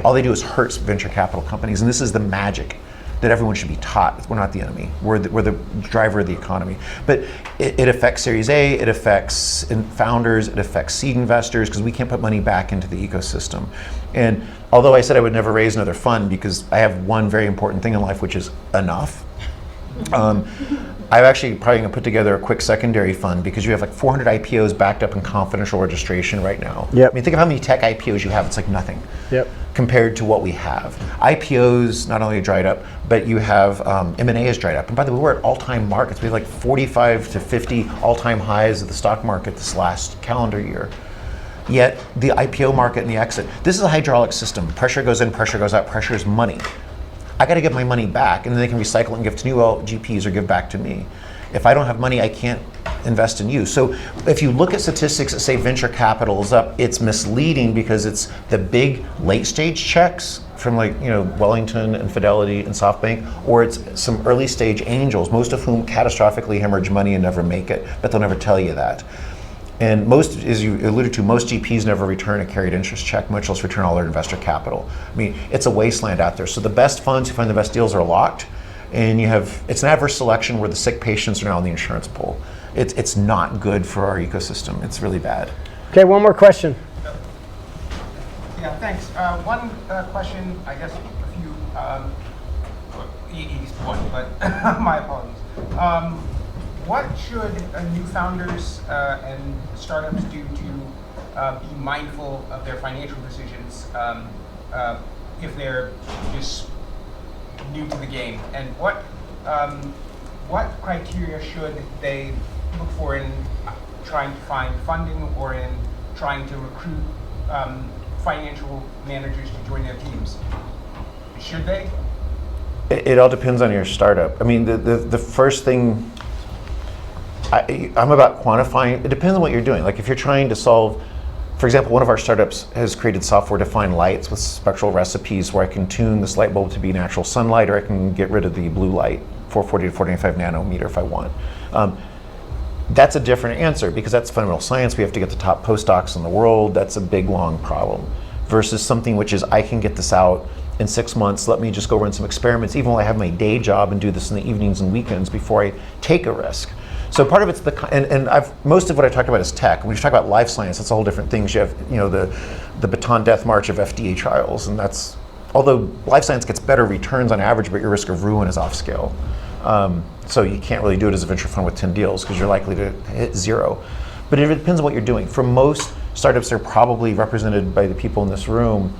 All they do is hurt venture capital companies, and this is the magic that everyone should be taught. We're not the enemy. We're the driver of the economy. But it affects Series A, it affects founders, it affects seed investors, because we can't put money back into the ecosystem. And although I said I would never raise another fund because I have one very important thing in life, which is enough, I'm actually probably going to put together a quick secondary fund because you have 400 IPOs backed up in confidential registration right now. Yep. I mean, think of how many tech IPOs you have. It's like nothing. Yep. Compared to what we have. IPOs not only dried up, but you have M&A has dried up. And by the way, we're at all-time markets. We have 45 to 50 all-time highs of the stock market this last calendar year. Yet the IPO market and the exit, this is a hydraulic system. Pressure goes in, pressure goes out, pressure is money. I got to get my money back, and then they can recycle it and give to new GPs or give back to me. If I don't have money, I can't invest in you. So if you look at statistics that say venture capital is up, it's misleading because it's the big late stage checks from Wellington and Fidelity and SoftBank, or it's some early stage angels, most of whom catastrophically hemorrhage money and never make it, but they'll never tell you that. And most, as you alluded to, most GPs never return a carried interest check, much less return all their investor capital. I mean, it's a wasteland out there. So the best funds who find the best deals are locked, and it's an adverse selection where the sick patients are now in the insurance pool. It's not good for our ecosystem. It's really bad. Okay, one more question. Yeah, thanks. One question, I guess a few, easy one, but my apologies. What should new founders and startups do to be mindful of their financial decisions if they're just new to the game? And what criteria should they look for in trying to find funding or in trying to recruit financial managers to join their teams? Should they? It all depends on your startup. I mean, the first thing, I'm about quantifying. It depends on what you're doing. If you're trying to solve, for example, one of our startups has created software-defined lights with spectral recipes where I can tune this light bulb to be natural sunlight, or I can get rid of the blue light, 440 to 495 nanometer if I want. That's a different answer because that's fundamental science. We have to get the top postdocs in the world. That's a big, long problem. Versus something which is, I can get this out in 6 months. Let me just go run some experiments, even while I have my day job and do this in the evenings and weekends before I take a risk. So part of it's and most of what I talked about is tech. When you talk about life science, that's a whole different thing. You have the baton death march of FDA trials, and that's, although life science gets better returns on average, but your risk of ruin is off scale. So you can't really do it as a venture fund with 10 deals because you're likely to hit zero. But it depends on what you're doing. For most startups, they're probably represented by the people in this room.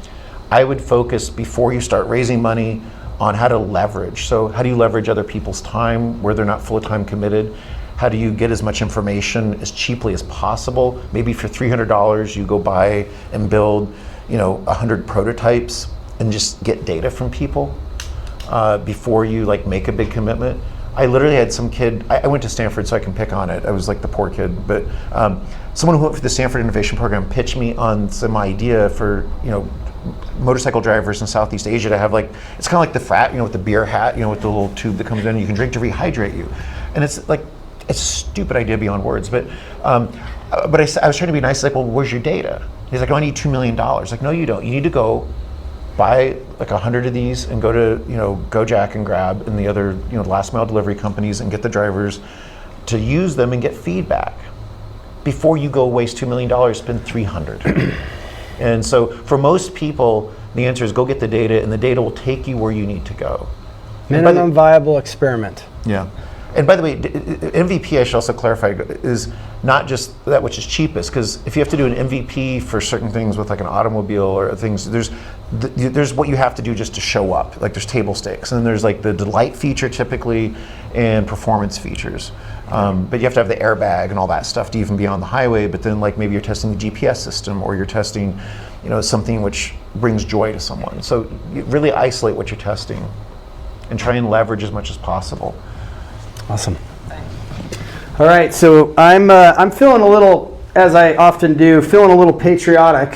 I would focus, before you start raising money, on how to leverage. So how do you leverage other people's time where they're not full-time committed? How do you get as much information as cheaply as possible? Maybe for $300, you go buy and build 100 prototypes and just get data from people before you make a big commitment. I literally had some kid, I went to Stanford, so I can pick on it. I was like the poor kid, but someone who went for the Stanford Innovation Program pitched me on some idea for, motorcycle drivers in Southeast Asia to have it's kind of like the frat, with the beer hat, with the little tube that comes in, you can drink to rehydrate you. And it's a stupid idea beyond words, but I was trying to be nice, well, where's your data? He's like, oh, I need $2 million. No, you don't. You need to go buy 100 of these and go to Gojek and Grab and the other last mile delivery companies and get the drivers to use them and get feedback. Before you go waste $2 million, spend 300. And so for most people, the answer is go get the data, and the data will take you where you need to go. Minimum viable experiment. Yeah. And by the way, MVP, I should also clarify, is not just that which is cheapest, because if you have to do an MVP for certain things with an automobile or things, there's what you have to do just to show up. There's table stakes, and then there's the delight feature typically, and performance features. But you have to have the airbag and all that stuff to even be on the highway. But then maybe you're testing the GPS system, or you're testing something which brings joy to someone. So you really isolate what you're testing and try and leverage as much as possible. Awesome. All right, so I'm feeling a little, as I often do, feeling a little patriotic.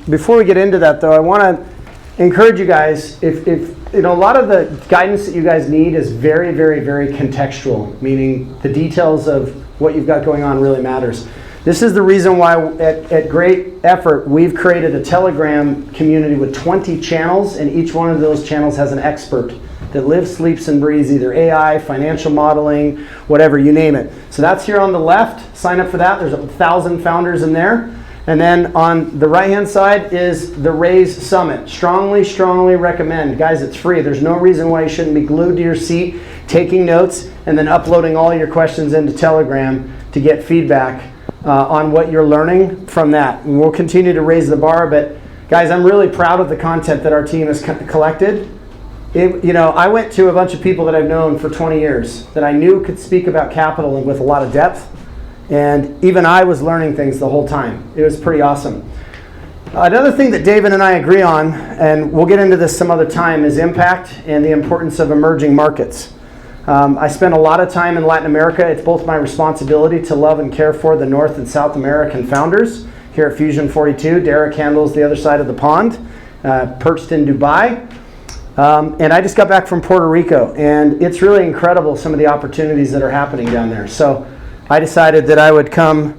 Before we get into that, though, I want to encourage you guys. If a lot of the guidance that you guys need is very, very, very contextual, meaning the details of what you've got going on really matters. This is the reason why, at great effort, we've created a Telegram community with 20 channels, and each one of those channels has an expert that lives, sleeps, and breathes either AI, financial modeling, whatever, you name it. So that's here on the left. Sign up for that. There's 1,000 founders in there. And then on the right-hand side is the Raise Summit. Strongly, strongly recommend. Guys, it's free. There's no reason why you shouldn't be glued to your seat, taking notes, and then uploading all your questions into Telegram to get feedback on what you're learning from that. And we'll continue to raise the bar, but guys, I'm really proud of the content that our team has collected. I went to a bunch of people that I've known for 20 years that I knew could speak about capital with a lot of depth, and even I was learning things the whole time. It was pretty awesome. Another thing that David and I agree on, and we'll get into this some other time, is impact and the importance of emerging markets. I spend a lot of time in Latin America. It's both my responsibility to love and care for the North and South American founders. Here at Fusion 42, Derek handles the other side of the pond, perched in Dubai. And I just got back from Puerto Rico, and it's really incredible some of the opportunities that are happening down there. So I decided that I would come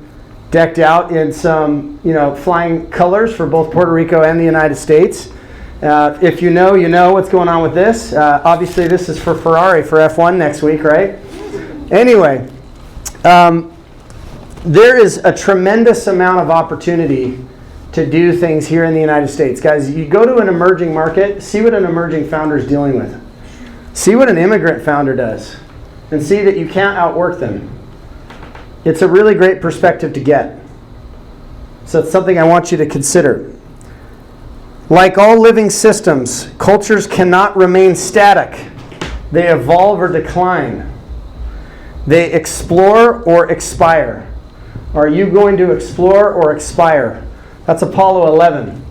decked out in some, flying colors for both Puerto Rico and the United States. If you know what's going on with this. Obviously, this is for Ferrari for F1 next week, right? Anyway, there is a tremendous amount of opportunity to do things here in the United States. Guys, you go to an emerging market, see what an emerging founder is dealing with. See what an immigrant founder does, and see that you can't outwork them. It's a really great perspective to get. So it's something I want you to consider. Like all living systems, cultures cannot remain static. They evolve or decline. They explore or expire. Are you going to explore or expire? That's Apollo 11.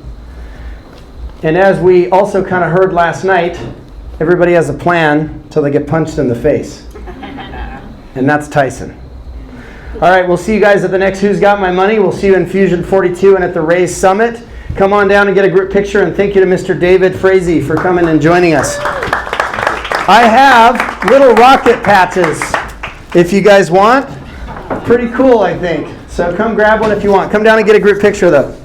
And as we also kind of heard last night, everybody has a plan until they get punched in the face. And that's Tyson. All right, we'll see you guys at the next Who's Got My Money. We'll see you in Fusion 42 and at the Raise Summit. Come on down and get a group picture, and thank you to Mr. David Frazee for coming and joining us. I have little rocket patches if you guys want. Pretty cool, I think. So come grab one if you want. Come down and get a group picture, though.